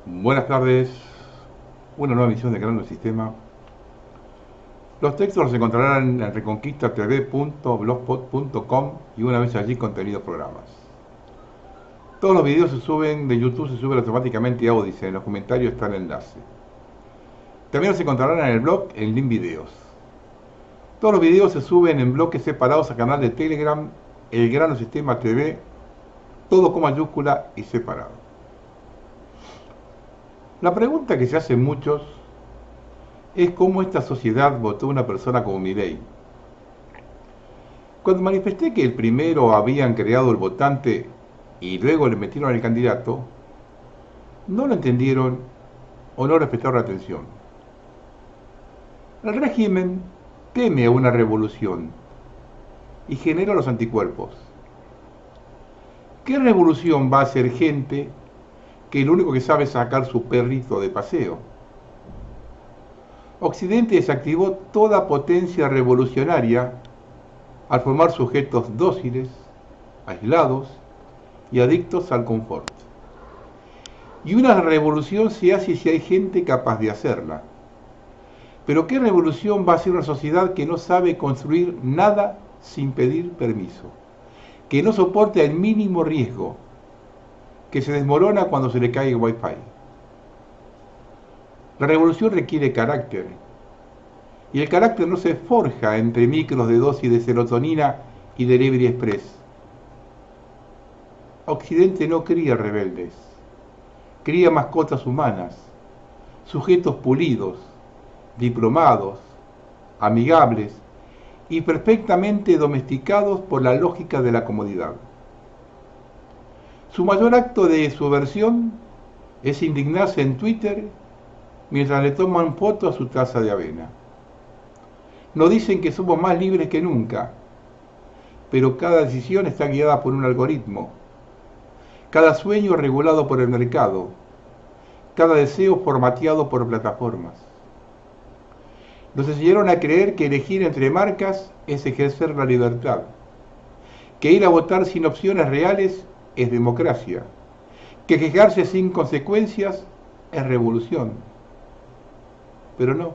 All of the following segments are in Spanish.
Buenas tardes, una nueva emisión de Creando el Sistema. Los textos los encontrarán en reconquistatv.blogspot.com y una vez allí contenidos programas. Todos los videos se suben de YouTube, se suben automáticamente a Odyssey, en los comentarios está el enlace. También los encontrarán en el blog en link videos. Todos los videos se suben en bloques separados al canal de Telegram, El Grano Sistema TV, todo con mayúscula y separado. La pregunta que se hacen muchos es cómo esta sociedad votó a una persona como Milei. Cuando manifesté que el primero habían creado el votante y luego le metieron al candidato, no lo entendieron o no respetaron la atención. El régimen teme a una revolución y genera los anticuerpos. ¿Qué revolución va a hacer gente que lo único que sabe es sacar su perrito de paseo? Occidente desactivó toda potencia revolucionaria al formar sujetos dóciles, aislados y adictos al confort. Y una revolución se hace si hay gente capaz de hacerla. Pero ¿qué revolución va a ser una sociedad que no sabe construir nada sin pedir permiso? Que no soporta el mínimo riesgo, que se desmorona cuando se le cae el wifi. La revolución requiere carácter, y el carácter no se forja entre micros de dosis de serotonina y delivery express. Occidente no cría rebeldes, cría mascotas humanas, sujetos pulidos, diplomados, amigables y perfectamente domesticados por la lógica de la comodidad. Su mayor acto de subversión es indignarse en Twitter mientras le toman foto a su taza de avena. Nos dicen que somos más libres que nunca, pero cada decisión está guiada por un algoritmo, cada sueño regulado por el mercado, cada deseo formateado por plataformas. Nos enseñaron a creer que elegir entre marcas es ejercer la libertad, que ir a votar sin opciones reales es democracia, que quejarse sin consecuencias es revolución. Pero no.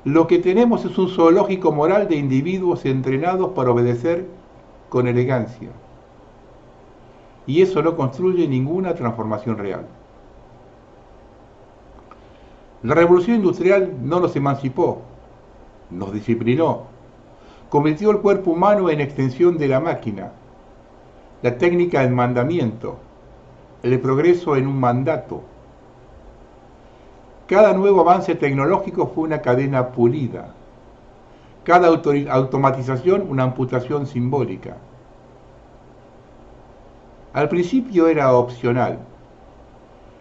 Lo que tenemos es un zoológico moral de individuos entrenados para obedecer con elegancia. Y eso no construye ninguna transformación real. La revolución industrial no nos emancipó, nos disciplinó, convirtió el cuerpo humano en extensión de la máquina, la técnica en mandamiento, el progreso en un mandato. Cada nuevo avance tecnológico fue una cadena pulida, cada automatización una amputación simbólica. Al principio era opcional,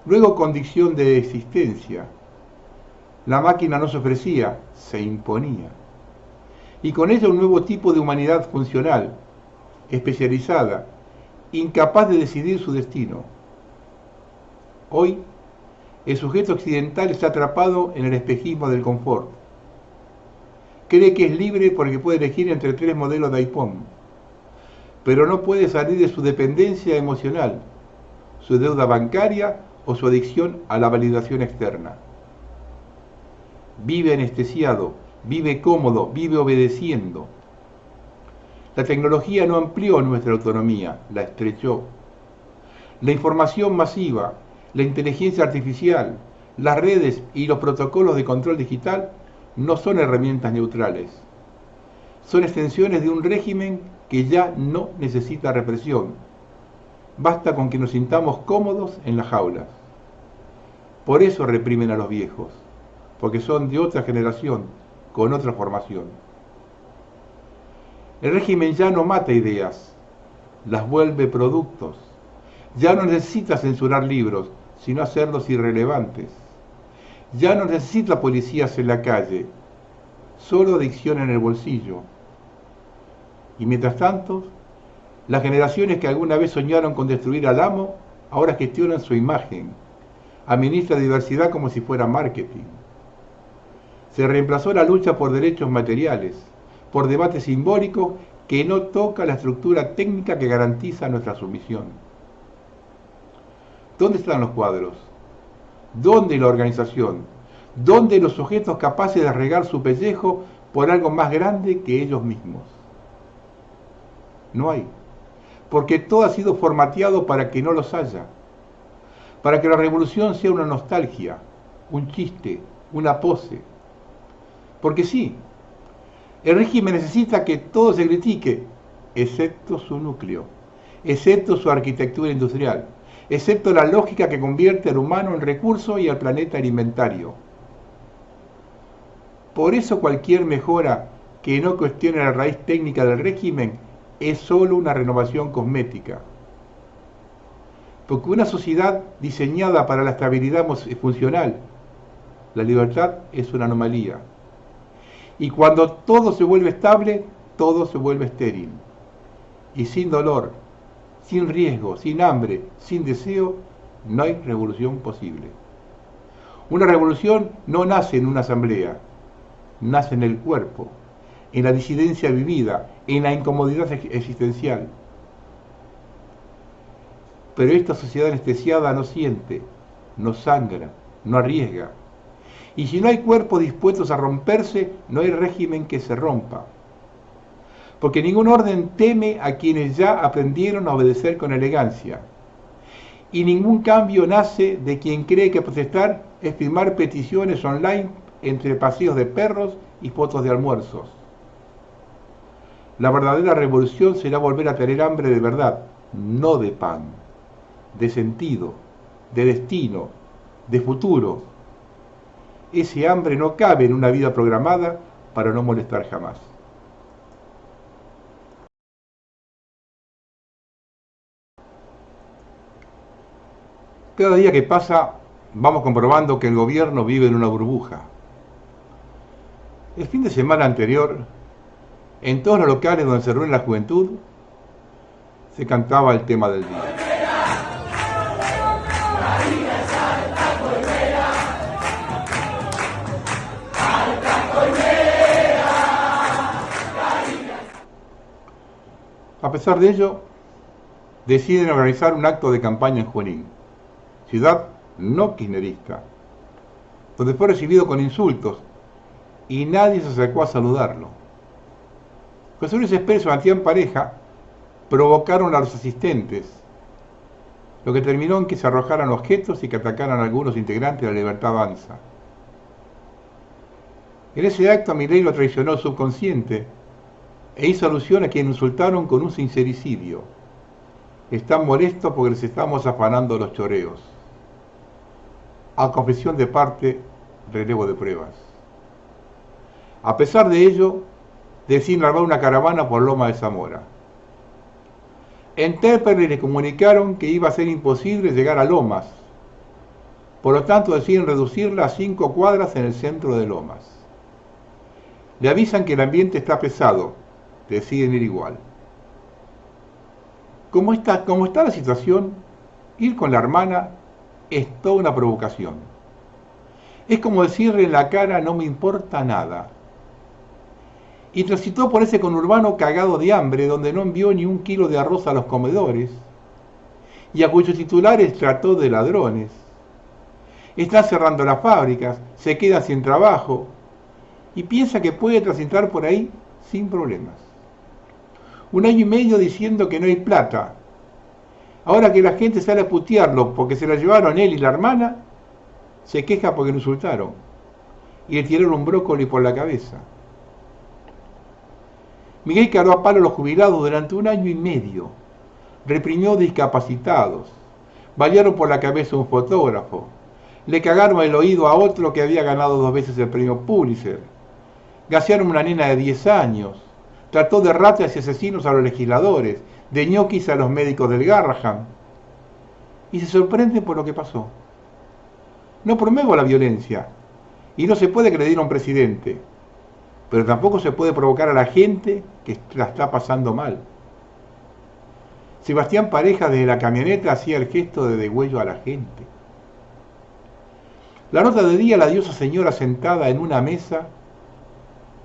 luego condición de existencia. La máquina no se ofrecía, se imponía. Y con ella un nuevo tipo de humanidad funcional, especializada, incapaz de decidir su destino. Hoy, el sujeto occidental está atrapado en el espejismo del confort. Cree que es libre porque puede elegir entre 3 modelos de iPhone, pero no puede salir de su dependencia emocional, su deuda bancaria o su adicción a la validación externa. Vive anestesiado, vive cómodo, vive obedeciendo. La tecnología no amplió nuestra autonomía, la estrechó. La información masiva, la inteligencia artificial, las redes y los protocolos de control digital no son herramientas neutrales. Son extensiones de un régimen que ya no necesita represión. Basta con que nos sintamos cómodos en las jaulas. Por eso reprimen a los viejos, porque son de otra generación, con otra formación. El régimen ya no mata ideas, las vuelve productos. Ya no necesita censurar libros, sino hacerlos irrelevantes. Ya no necesita policías en la calle, solo dicción en el bolsillo. Y mientras tanto, las generaciones que alguna vez soñaron con destruir al amo, ahora gestionan su imagen, administran diversidad como si fuera marketing. Se reemplazó la lucha por derechos materiales, por debate simbólico que no toca la estructura técnica que garantiza nuestra sumisión. ¿Dónde están los cuadros? ¿Dónde la organización? ¿Dónde los sujetos capaces de regar su pellejo por algo más grande que ellos mismos? No hay. Porque todo ha sido formateado para que no los haya. Para que la revolución sea una nostalgia, un chiste, una pose. Porque sí, el régimen necesita que todo se critique, excepto su núcleo, excepto su arquitectura industrial, excepto la lógica que convierte al humano en recurso y al planeta en inventario. Por eso cualquier mejora que no cuestione la raíz técnica del régimen es solo una renovación cosmética. Porque una sociedad diseñada para la estabilidad funcional, la libertad es una anomalía. Y cuando todo se vuelve estable, todo se vuelve estéril. Y sin dolor, sin riesgo, sin hambre, sin deseo, no hay revolución posible. Una revolución no nace en una asamblea, nace en el cuerpo, en la disidencia vivida, en la incomodidad existencial. Pero esta sociedad anestesiada no siente, no sangra, no arriesga. Y si no hay cuerpos dispuestos a romperse, no hay régimen que se rompa. Porque ningún orden teme a quienes ya aprendieron a obedecer con elegancia. Y ningún cambio nace de quien cree que protestar es firmar peticiones online entre paseos de perros y fotos de almuerzos. La verdadera revolución será volver a tener hambre de verdad, no de pan, de sentido, de destino, de futuro. Ese hambre no cabe en una vida programada para no molestar jamás. Cada día que pasa vamos comprobando que el gobierno vive en una burbuja. El fin de semana anterior, en todos los locales donde se reúne la juventud, se cantaba el tema del día. A pesar de ello, deciden organizar un acto de campaña en Junín, ciudad no kirchnerista, donde fue recibido con insultos y nadie se acercó a saludarlo. José Luis Espert y Sebastián Pareja provocaron a los asistentes, lo que terminó en que se arrojaran objetos y que atacaran a algunos integrantes de la Libertad Avanza. En ese acto Milei lo traicionó el subconsciente e hizo alusión a quien insultaron con un sincericidio. Están molestos porque les estamos afanando los choreos. A confesión de parte, relevo de pruebas. A pesar de ello, deciden armar una caravana por Loma de Zamora. En Temperley les comunicaron que iba a ser imposible llegar a Lomas. Por lo tanto, deciden reducirla a 5 cuadras en el centro de Lomas. Le avisan que el ambiente está pesado. Deciden ir igual. Como está la situación, ir con la hermana es toda una provocación. Es como decirle en la cara, no me importa nada. Y transitó por ese conurbano cagado de hambre, donde no envió ni un kilo de arroz a los comedores, y a cuyos titulares trató de ladrones. Están cerrando las fábricas, se queda sin trabajo, y piensa que puede transitar por ahí sin problemas. 1 año y medio diciendo que no hay plata. Ahora que la gente sale a putearlo porque se la llevaron él y la hermana, se queja porque lo insultaron y le tiraron un brócoli por la cabeza. Miguel cargó a palo a los jubilados durante 1 año y medio, reprimió discapacitados, balearon por la cabeza a un fotógrafo, le cagaron el oído a otro que había ganado 2 veces el premio Pulitzer, gasearon a una nena de 10 años, trató de ratas y asesinos a los legisladores, de ñoquis a los médicos del Garrahan, y se sorprenden por lo que pasó. No promuevo la violencia, y no se puede agredir a un presidente, pero tampoco se puede provocar a la gente que la está pasando mal. Sebastián Pareja desde la camioneta hacía el gesto de degüello a la gente. La nota de día la dio esa señora sentada en una mesa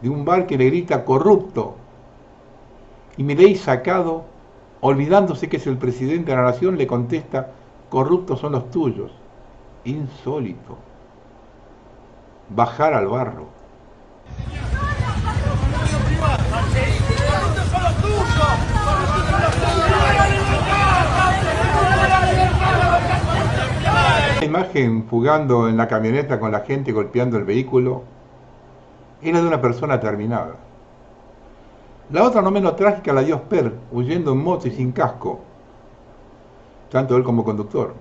de un bar que le grita corrupto, y Milei sacado, olvidándose que es el presidente de la nación, le contesta, corruptos son los tuyos. insólito, bajar al barro. La imagen fugando en la camioneta con la gente golpeando el vehículo era de una persona terminada. La otra, no menos trágica, la dio Sper, huyendo en moto y sin casco, tanto él como conductor.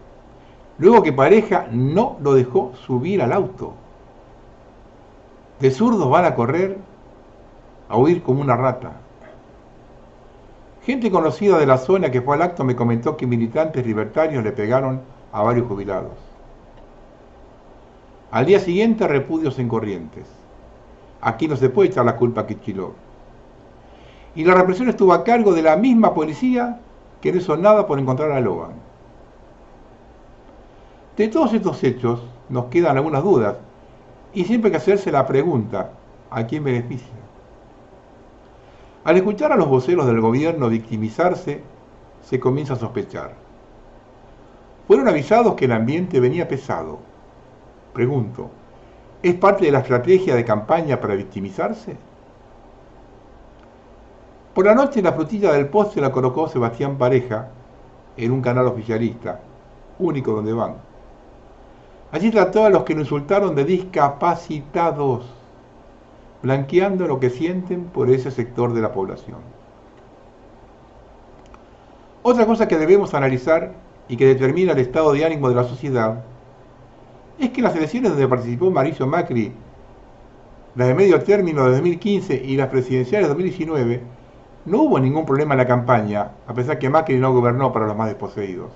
Luego que pareja no lo dejó subir al auto. De zurdos van a correr, a huir como una rata. Gente conocida de la zona que fue al acto me comentó que militantes libertarios le pegaron a varios jubilados. Al día siguiente, repudios en Corrientes. Aquí no se puede echar la culpa a Kicillof. Y la represión estuvo a cargo de la misma policía que no hizo nada por encontrar a Logan. De todos estos hechos nos quedan algunas dudas y siempre hay que hacerse la pregunta: ¿a quién beneficia? Al escuchar a los voceros del gobierno victimizarse, se comienza a sospechar. ¿Fueron avisados que el ambiente venía pesado? Pregunto, ¿es parte de la estrategia de campaña para victimizarse? Por la noche la frutilla del postre la colocó Sebastián Pareja en un canal oficialista, único donde van. Allí trató a los que lo insultaron de discapacitados, blanqueando lo que sienten por ese sector de la población. Otra cosa que debemos analizar y que determina el estado de ánimo de la sociedad es que las elecciones donde participó Mauricio Macri, las de medio término de 2015 y las presidenciales de 2019, no hubo ningún problema en la campaña, a pesar que Macri no gobernó para los más desposeídos.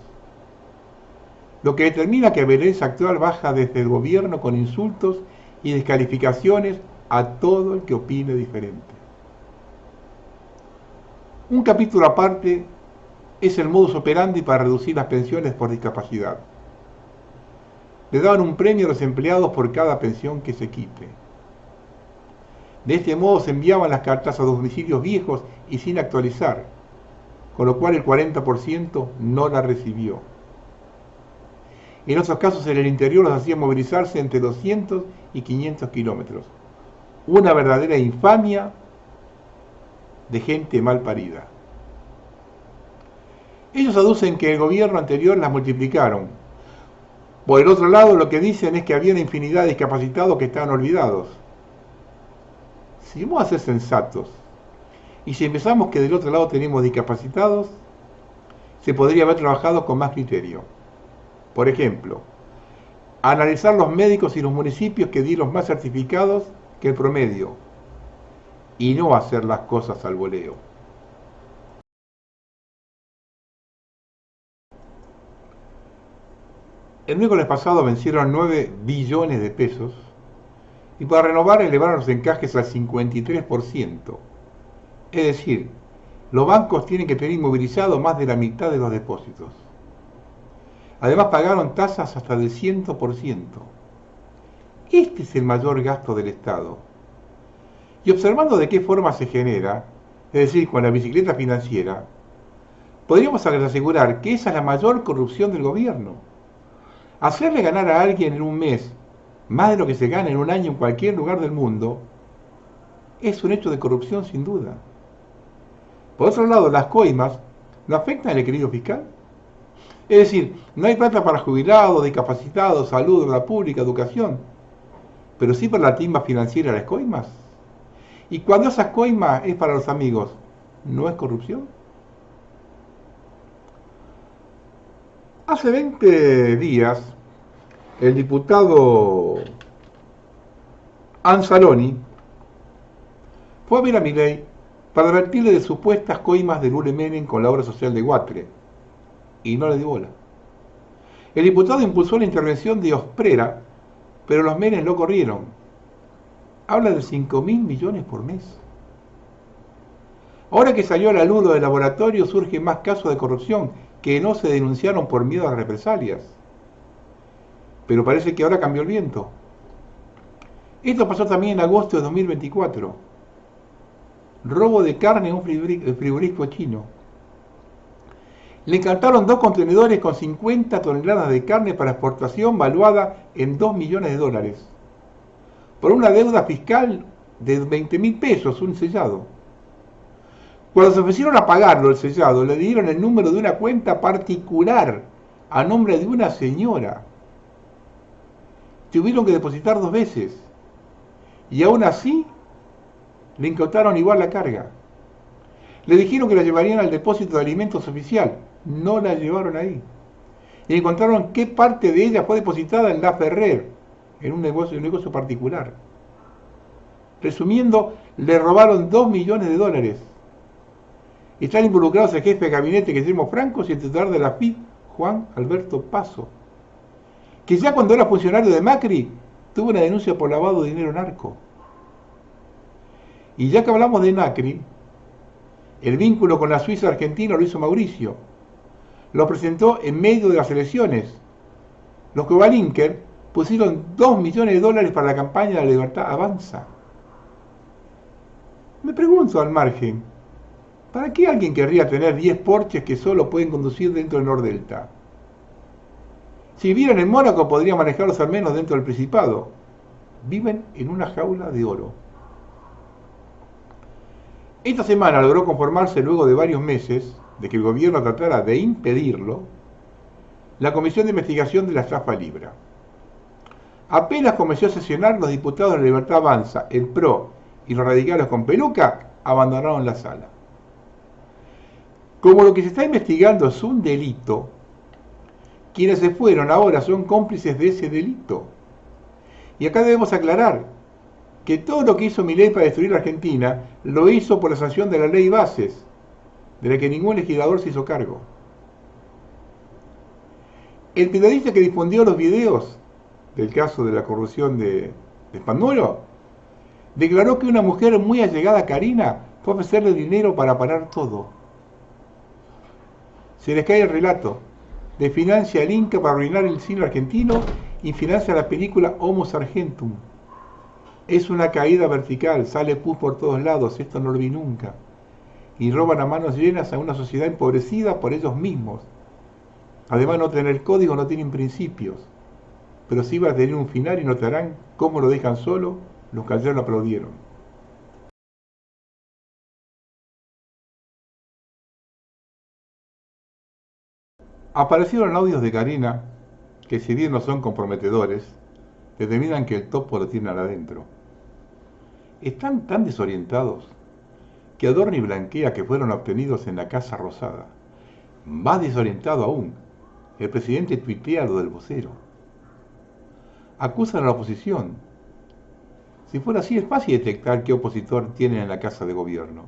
Lo que determina que Belén actual baja desde el gobierno con insultos y descalificaciones a todo el que opine diferente. Un capítulo aparte es el modus operandi para reducir las pensiones por discapacidad. Le daban un premio a los empleados por cada pensión que se quite. De este modo se enviaban las cartas a domicilios viejos y sin actualizar, con lo cual el 40% no la recibió. En otros casos en el interior los hacían movilizarse entre 200 y 500 kilómetros. Una verdadera infamia de gente mal parida. Ellos aducen que el gobierno anterior las multiplicaron. Por el otro lado, lo que dicen es que había una infinidad de discapacitados que estaban olvidados. Si vamos a ser sensatos, y si empezamos que del otro lado tenemos discapacitados, se podría haber trabajado con más criterio. Por ejemplo, analizar los médicos y los municipios que dieron más certificados que el promedio, y no hacer las cosas al voleo. El miércoles pasado vencieron 9 billones de pesos y para renovar elevaron los encajes al 53%. Es decir, los bancos tienen que tener inmovilizado más de la mitad de los depósitos. Además pagaron tasas hasta del 100%. Este es el mayor gasto del Estado. Y observando de qué forma se genera, es decir, con la bicicleta financiera, podríamos asegurar que esa es la mayor corrupción del gobierno. Hacerle ganar a alguien en un mes más de lo que se gana en un año en cualquier lugar del mundo es un hecho de corrupción sin duda. Por otro lado, las coimas no afectan el equilibrio fiscal. Es decir, no hay plata para jubilados, discapacitados, salud, obra pública, educación, pero sí para la timba financiera de las coimas. Y cuando esas coimas es para los amigos, ¿no es corrupción? Hace 20 días, el diputado Anzaloni fue a ver a Milei para advertirle de supuestas coimas de Lule Menem con la obra social de Guatre, y no le dio bola. El diputado impulsó la intervención de Osprera, pero los Menem lo corrieron. Habla de 5.000 millones por mes. Ahora que salió a la luz lo del laboratorio, surgen más casos de corrupción que no se denunciaron por miedo a las represalias. Pero parece que ahora cambió el viento. Esto pasó también en agosto de 2024. Robo de carne en un frigorífico chino. Le incautaron 2 contenedores con 50 toneladas de carne para exportación valuada en 2 millones de dólares, por una deuda fiscal de 20.000 pesos, un sellado. Cuando se ofrecieron a pagarlo el sellado, le dieron el número de una cuenta particular a nombre de una señora. Tuvieron que depositar 2 veces y aún así le incautaron igual la carga. Le dijeron que la llevarían al depósito de alimentos oficial. No la llevaron ahí. Y encontraron qué parte de ella fue depositada en La Ferrer, en un negocio particular. Resumiendo, le robaron 2 millones de dólares. Están involucrados el jefe de gabinete Guillermo Franco y el titular de la FIP, Juan Alberto Paso, que ya cuando era funcionario de Macri tuvo una denuncia por lavado de dinero narco. Y ya que hablamos de Macri, el vínculo con la Suiza argentina lo hizo Mauricio. Lo presentó en medio de las elecciones. Los Covalinker pusieron 2 millones de dólares para la campaña de La Libertad Avanza. Me pregunto al margen, ¿para qué alguien querría tener 10 Porches que solo pueden conducir dentro del Nordelta? Si vivieran en Mónaco podrían manejarlos al menos dentro del Principado. Viven en una jaula de oro. Esta semana logró conformarse, luego de varios meses de que el gobierno tratara de impedirlo, la Comisión de Investigación de la Estafa Libra. Apenas comenzó a sesionar, los diputados de la Libertad Avanza, el PRO y los radicales con peluca abandonaron la sala. Como lo que se está investigando es un delito, quienes se fueron ahora son cómplices de ese delito. Y acá debemos aclarar que todo lo que hizo Milei para destruir la Argentina lo hizo por la sanción de la ley Bases, de la que ningún legislador se hizo cargo. El periodista que difundió los videos del caso de la corrupción de Spagnolo declaró que una mujer muy allegada a Karina fue a ofrecerle dinero para parar todo. Se les cae el relato de financia el Inca para arruinar el cine argentino y financia la película Homo Sargentum. Es una caída vertical, sale pus por todos lados, esto no lo vi nunca. Y roban a manos llenas a una sociedad empobrecida por ellos mismos. Además, no tener código, no tienen principios. Pero sí va a tener un final y notarán cómo lo dejan solo los que ayer lo aplaudieron. Aparecieron audios de Karina que, si bien no son comprometedores, determinan que el topo lo tienen adentro. Están tan desorientados que adorna y blanquea que fueron obtenidos en la Casa Rosada. Más desorientado aún, el presidente tuitea lo del vocero. Acusan a la oposición. Si fuera así, es fácil detectar qué opositor tienen en la Casa de Gobierno.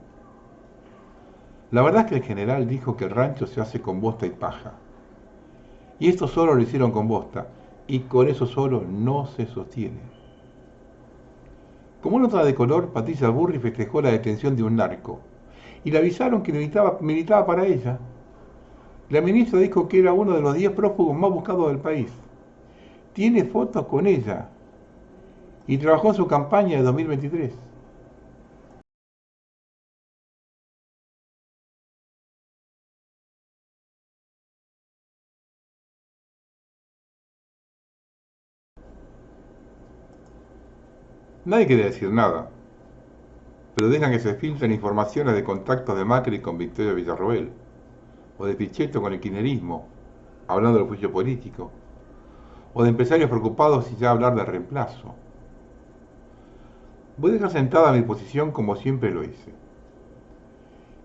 La verdad es que el general dijo que el rancho se hace con bosta y paja. Y esto solo lo hicieron con bosta, y con eso solo no se sostiene. Como nota de color, Patricia Burri festejó la detención de un narco, y le avisaron que militaba para ella. La ministra dijo que era uno de los 10 prófugos más buscados del país. Tiene fotos con ella, y trabajó en su campaña de 2023. Nadie quiere decir nada, pero dejan que se filtren informaciones de contactos de Macri con Victoria Villarroel, o de Pichetto con el kirchnerismo, hablando del juicio político, o de empresarios preocupados y ya hablar de reemplazo. Voy a dejar sentada mi posición como siempre lo hice.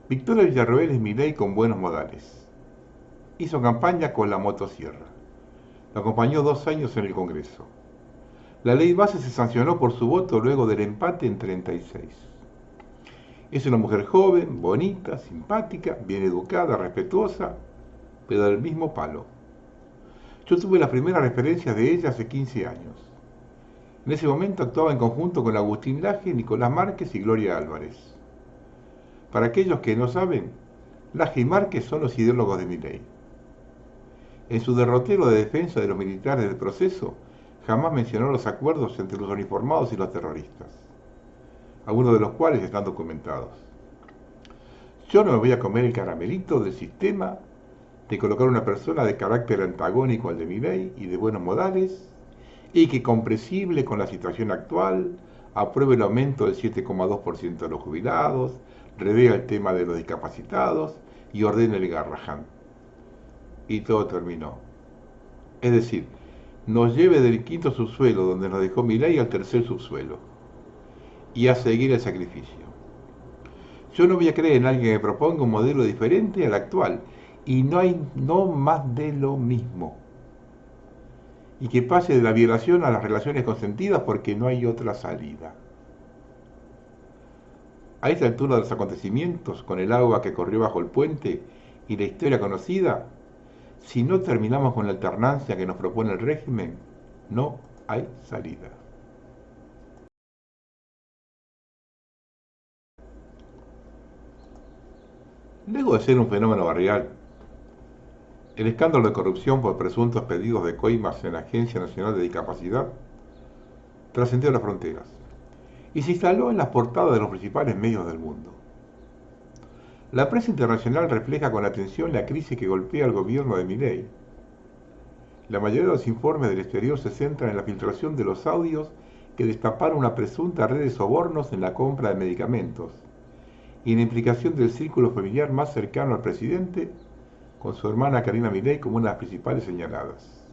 Victoria Villarroel es Milei con buenos modales. Hizo campaña con la motosierra. Lo acompañó 2 años en el Congreso. La ley base se sancionó por su voto luego del empate en 36. Es una mujer joven, bonita, simpática, bien educada, respetuosa, pero del mismo palo. Yo tuve las primeras referencias de ella hace 15 años. En ese momento actuaba en conjunto con Agustín Laje, Nicolás Márquez y Gloria Álvarez. Para aquellos que no saben, Laje y Márquez son los ideólogos de Milei. En su derrotero de defensa de los militares del proceso, jamás mencionó los acuerdos entre los uniformados y los terroristas, algunos de los cuales están documentados. Yo no me voy a comer el caramelito del sistema de colocar una persona de carácter antagónico al de Milei y de buenos modales, y que comprensible con la situación actual, apruebe el aumento del 7,2% de los jubilados, revea el tema de los discapacitados y ordene el Garrahan. Y todo terminó. Es decir, nos lleve del quinto subsuelo donde nos dejó Milei al tercer subsuelo. Y a seguir el sacrificio. Yo no voy a creer en alguien que proponga un modelo diferente al actual. Y no más de lo mismo. Y que pase de la violación a las relaciones consentidas porque no hay otra salida. A esta altura de los acontecimientos, con el agua que corrió bajo el puente y la historia conocida, si no terminamos con la alternancia que nos propone el régimen, no hay salida. Luego de ser un fenómeno barrial, el escándalo de corrupción por presuntos pedidos de coimas en la Agencia Nacional de Discapacidad trascendió las fronteras y se instaló en las portadas de los principales medios del mundo. La prensa internacional refleja con atención la crisis que golpea al gobierno de Milei. La mayoría de los informes del exterior se centran en la filtración de los audios que destaparon una presunta red de sobornos en la compra de medicamentos y en la implicación del círculo familiar más cercano al presidente, con su hermana Karina Milei como una de las principales señaladas.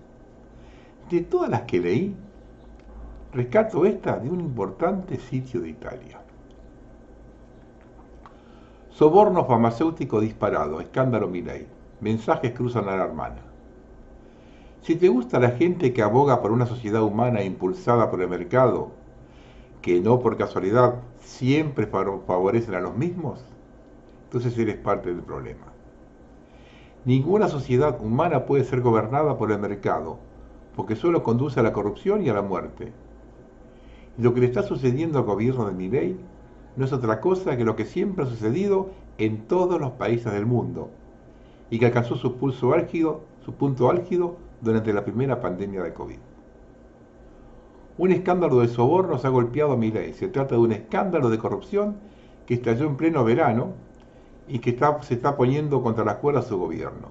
De todas las que leí, rescato esta de un importante sitio de Italia. Soborno farmacéutico disparado, escándalo Milei. Mensajes cruzan a la hermana. Si te gusta la gente que aboga por una sociedad humana impulsada por el mercado, que no por casualidad siempre favorecen a los mismos, entonces eres parte del problema. Ninguna sociedad humana puede ser gobernada por el mercado, porque solo conduce a la corrupción y a la muerte. Y lo que le está sucediendo al gobierno de Milei no es otra cosa que lo que siempre ha sucedido en todos los países del mundo, y que alcanzó su punto álgido durante la primera pandemia de COVID. Un escándalo de sobornos ha golpeado a Milei. Se trata de un escándalo de corrupción que estalló en pleno verano y que se está poniendo contra las cuerdas su gobierno.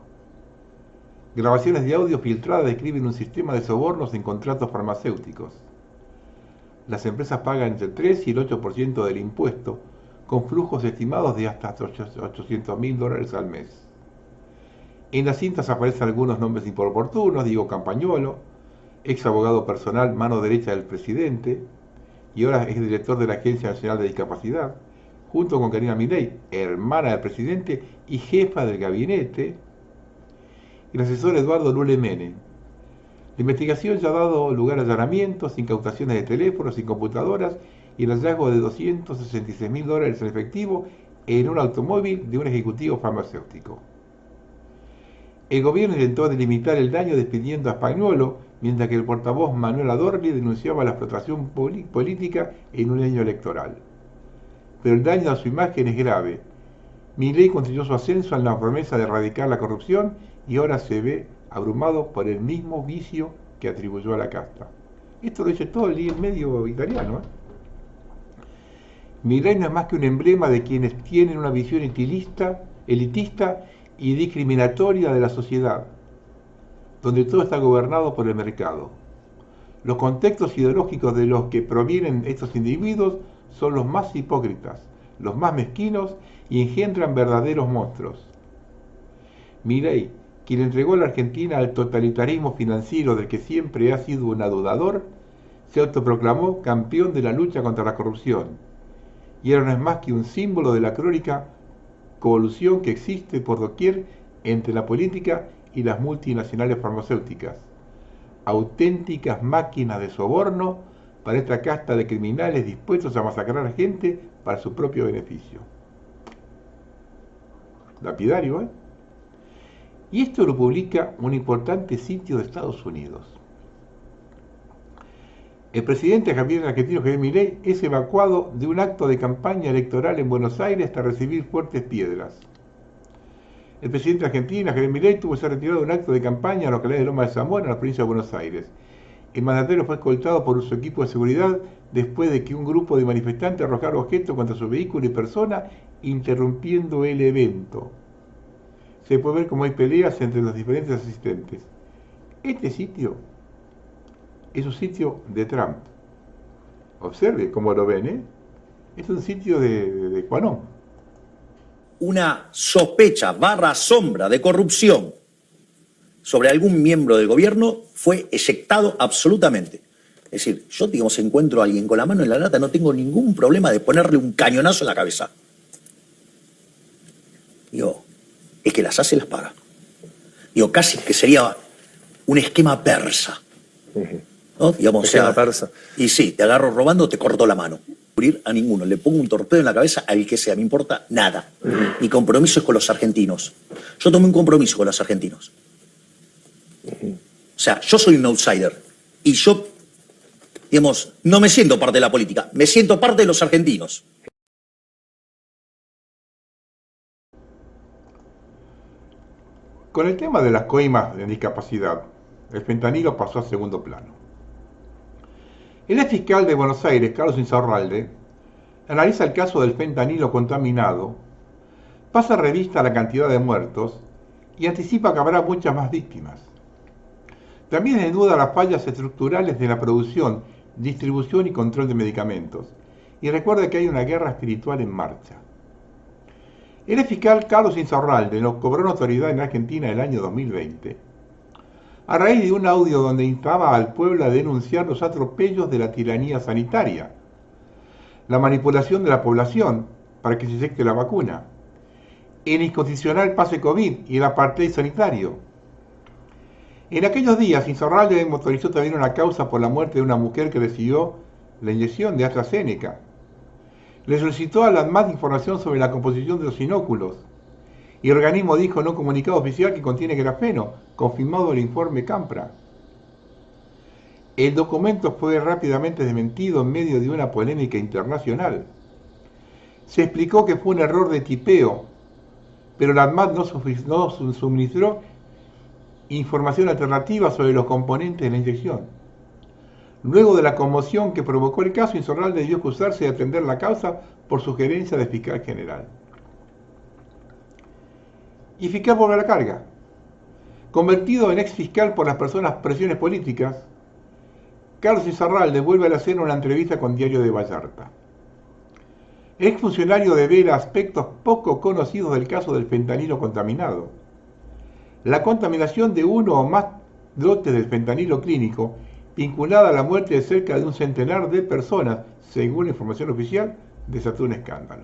Grabaciones de audio filtradas describen un sistema de sobornos en contratos farmacéuticos. Las empresas pagan entre el 3 y el 8% del impuesto, con flujos estimados de hasta $800.000 al mes. En las cintas aparecen algunos nombres inoportunos: Diego Campagnolo, ex abogado personal, mano derecha del presidente, y ahora es director de la Agencia Nacional de Discapacidad, junto con Karina Milei, hermana del presidente y jefa del gabinete, y el asesor Eduardo Lule Mene. La investigación ya ha dado lugar a allanamientos, incautaciones de teléfonos y computadoras y el hallazgo de $266.000 en efectivo en un automóvil de un ejecutivo farmacéutico. El gobierno intentó delimitar el daño despidiendo a Spagnuolo, mientras que el portavoz Manuel Adorni denunciaba la explotación política en un año electoral. Pero el daño a su imagen es grave. Milei construyó su ascenso en la promesa de erradicar la corrupción y ahora se ve abrumado por el mismo vicio que atribuyó a la casta. Esto lo dice todo el medio italiano. Milei no es más que un emblema de quienes tienen una visión elitista y discriminatoria de la sociedad, donde todo está gobernado por el mercado. Los contextos ideológicos de los que provienen estos individuos son los más hipócritas, los más mezquinos y engendran verdaderos monstruos. Milei, quien entregó a la Argentina al totalitarismo financiero del que siempre ha sido un adudador, se autoproclamó campeón de la lucha contra la corrupción, y ahora no es más que un símbolo de la crónica colusión que existe por doquier entre la política y las multinacionales farmacéuticas, auténticas máquinas de soborno para esta casta de criminales dispuestos a masacrar a gente para su propio beneficio. Lapidario, ¿eh? Y esto lo publica un importante sitio de Estados Unidos. El presidente argentino Javier Milei es evacuado de un acto de campaña electoral en Buenos Aires hasta recibir fuertes piedras. El presidente argentino Javier Milei tuvo que ser retirado de un acto de campaña en la localidad de Loma de Zamora, en la provincia de Buenos Aires. El mandatario fue escoltado por su equipo de seguridad después de que un grupo de manifestantes arrojara objetos contra su vehículo y persona, interrumpiendo el evento. se puede ver cómo hay peleas entre los diferentes asistentes. Este sitio es un sitio de Trump. Observe cómo lo ven, ¿eh? Es un sitio de Quanon. Una sospecha / sombra de corrupción sobre algún miembro del gobierno fue eyectado absolutamente. Es decir, yo, digamos, encuentro a alguien con la mano en la lata, no tengo ningún problema de ponerle un cañonazo en la cabeza. Digo, el que las hace las paga. Digo, casi que sería un esquema persa. ¿No? Digamos, Esquema persa. Y sí, te agarro robando, te corto la mano. Morir a ninguno, le pongo un torpedo en la cabeza al que sea, me importa nada. Mi compromiso es con los argentinos. Yo tomé un compromiso con los argentinos. O sea, yo soy un outsider y yo, digamos, no me siento parte de la política, me siento parte de los argentinos. Con el tema de las coimas de discapacidad, el fentanilo pasó a segundo plano. El ex fiscal de Buenos Aires, Carlos Insaurralde, analiza el caso del fentanilo contaminado, pasa revista a la cantidad de muertos y anticipa que habrá muchas más víctimas. También desnuda las fallas estructurales de la producción, distribución y control de medicamentos, y recuerda que hay una guerra espiritual en marcha. El ex fiscal Carlos Insaurralde lo cobró notoriedad en Argentina en el año 2020, a raíz de un audio donde instaba al pueblo a denunciar los atropellos de la tiranía sanitaria, la manipulación de la población para que se inyecte la vacuna, el incondicional pase COVID y el apartheid sanitario. En aquellos días, Insaurralde motorizó también una causa por la muerte de una mujer que recibió la inyección de AstraZeneca. Le solicitó a la ANMAT información sobre la composición de los inóculos, y el organismo dijo en un comunicado oficial que contiene grafeno, confirmado el informe Campra. El documento fue rápidamente desmentido en medio de una polémica internacional. Se explicó que fue un error de tipeo, pero la ANMAT no suministró información alternativa sobre los componentes de la inyección. Luego de la conmoción que provocó el caso, Insaurralde debió excusarse de atender la causa por sugerencia del fiscal general. Y fiscal vuelve a la carga. Convertido en ex fiscal por las presiones políticas, Carlos Insaurralde vuelve a la escena una entrevista con Diario de Vallarta. El ex funcionario devela aspectos poco conocidos del caso del fentanilo contaminado. La contaminación de uno o más lotes del fentanilo clínico, vinculada a la muerte de cerca de un centenar de personas, según la información oficial, desató un escándalo.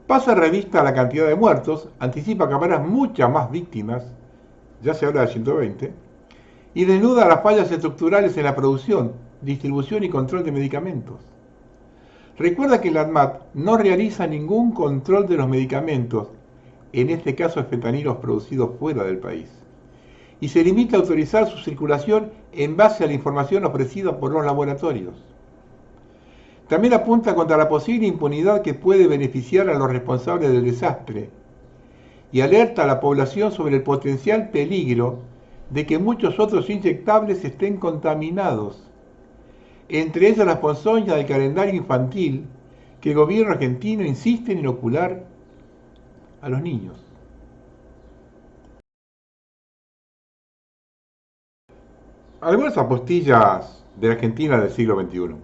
Pasa revista a la cantidad de muertos, anticipa que habrá muchas más víctimas, ya se habla de 120, y desnuda las fallas estructurales en la producción, distribución y control de medicamentos. Recuerda que la ANMAT no realiza ningún control de los medicamentos, en este caso de fentanilos producidos fuera del país, y se limita a autorizar su circulación en base a la información ofrecida por los laboratorios. También apunta contra la posible impunidad que puede beneficiar a los responsables del desastre y alerta a la población sobre el potencial peligro de que muchos otros inyectables estén contaminados, entre ellas las ponzoñas del calendario infantil que el gobierno argentino insiste en inocular a los niños. Algunas apostillas de la Argentina del siglo XXI.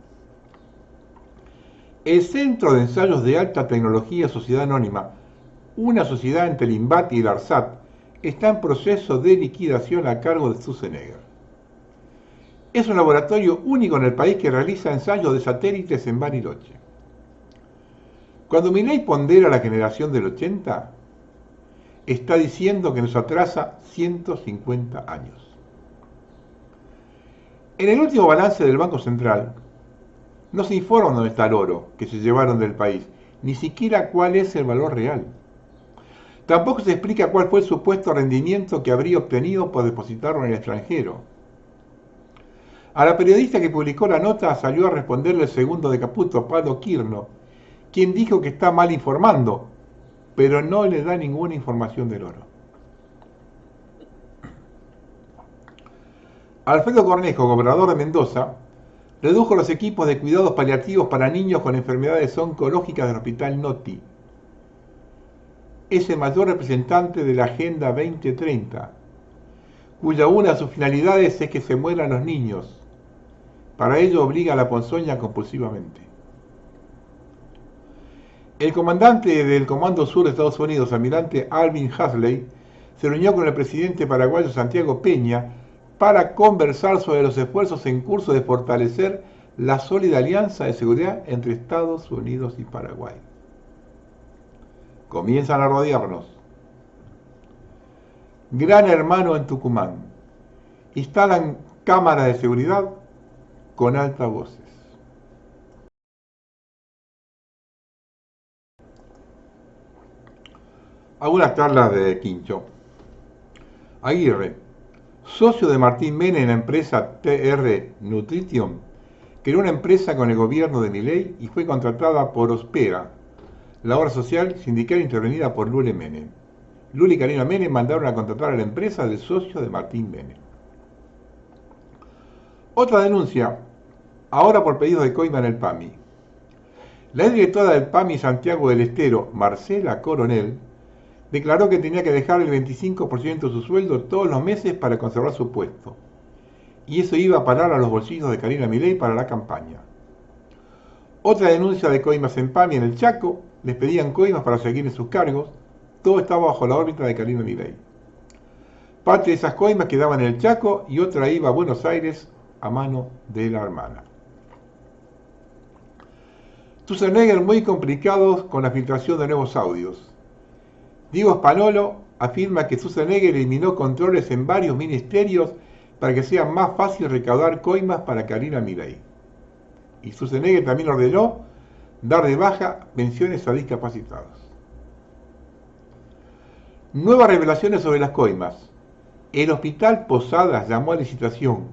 El Centro de Ensayos de Alta Tecnología Sociedad Anónima, una sociedad entre el INVAT y el ARSAT, está en proceso de liquidación a cargo de Schwarzenegger. Es un laboratorio único en el país que realiza ensayos de satélites en Bariloche. Cuando Milei pondera la generación del 80, está diciendo que nos atrasa 150 años. En el último balance del Banco Central, no se informa dónde está el oro que se llevaron del país, ni siquiera cuál es el valor real. Tampoco se explica cuál fue el supuesto rendimiento que habría obtenido por depositarlo en el extranjero. A la periodista que publicó la nota salió a responderle el segundo de Caputo, Pablo Quirno, quien dijo que está mal informando, pero no le da ninguna información del oro. Alfredo Cornejo, gobernador de Mendoza, redujo los equipos de cuidados paliativos para niños con enfermedades oncológicas del Hospital Noti. es el mayor representante de la Agenda 2030, cuya una de sus finalidades es que se mueran los niños. Para ello obliga a la ponzoña compulsivamente. El comandante del Comando Sur de Estados Unidos, almirante Alvin Hasley, se reunió con el presidente paraguayo Santiago Peña para conversar sobre los esfuerzos en curso de fortalecer la sólida alianza de seguridad entre Estados Unidos y Paraguay. Comienzan a rodearnos. Gran Hermano en Tucumán. Instalan cámaras de seguridad con altavoces. Algunas charlas de Quincho. Aguirre, socio de Martín Menem en la empresa TR Nutrition, creó una empresa con el gobierno de Milei y fue contratada por Ospera, la obra social sindical intervenida por Lula y Menem. Lula y Karina Menem mandaron a contratar a la empresa del socio de Martín Menem. Otra denuncia, ahora por pedido de coima en el PAMI. La directora del PAMI Santiago del Estero, Marcela Coronel, declaró que tenía que dejar el 25% de su sueldo todos los meses para conservar su puesto. Y eso iba a parar a los bolsillos de Karina Milei para la campaña. Otra denuncia de coimas en PAMI en el Chaco, les pedían coimas para seguir en sus cargos, todo estaba bajo la órbita de Karina Milei. Parte de esas coimas quedaban en el Chaco y otra iba a Buenos Aires a mano de la hermana. Schwarzenegger muy complicados con la filtración de nuevos audios. Diego Spanolo afirma que Schwarzenegger eliminó controles en varios ministerios para que sea más fácil recaudar coimas para Karina Milei. Y Schwarzenegger también ordenó dar de baja pensiones a discapacitados. Nuevas revelaciones sobre las coimas. El Hospital Posadas llamó a licitación.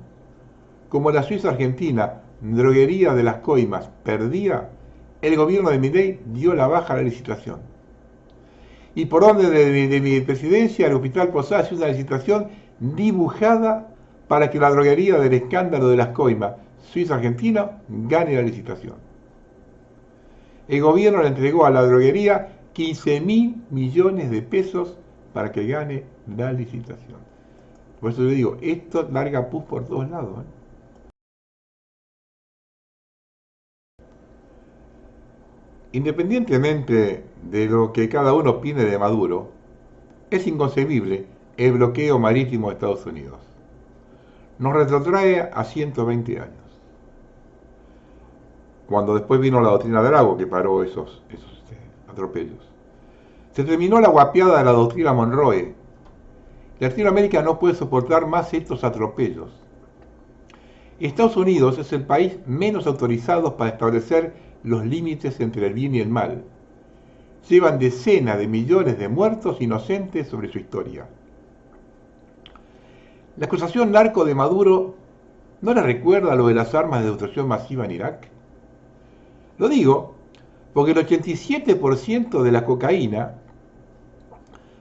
Como la Suiza Argentina, droguería de las coimas, perdía, el gobierno de Milei dio la baja a la licitación. Y por orden de mi presidencia, el Hospital Posadas hizo una licitación dibujada para que la droguería del escándalo de las coimas, Suiza Argentina, gane la licitación. El gobierno le entregó a la droguería 15.000 millones de pesos para que gane la licitación. Por eso le digo, esto larga pus por todos lados. Independientemente de lo que cada uno opine de Maduro, es inconcebible el bloqueo marítimo de Estados Unidos. Nos retrotrae a 120 años. Cuando después vino la doctrina de Arago que paró esos atropellos. Se terminó la guapiada de la doctrina Monroe. Latinoamérica no puede soportar más estos atropellos. Estados Unidos es el país menos autorizado para establecer los límites entre el bien y el mal. Llevan decenas de millones de muertos inocentes sobre su historia. La acusación narco de Maduro ¿no le recuerda lo de las armas de destrucción masiva en Irak? Lo digo porque el 87% de la cocaína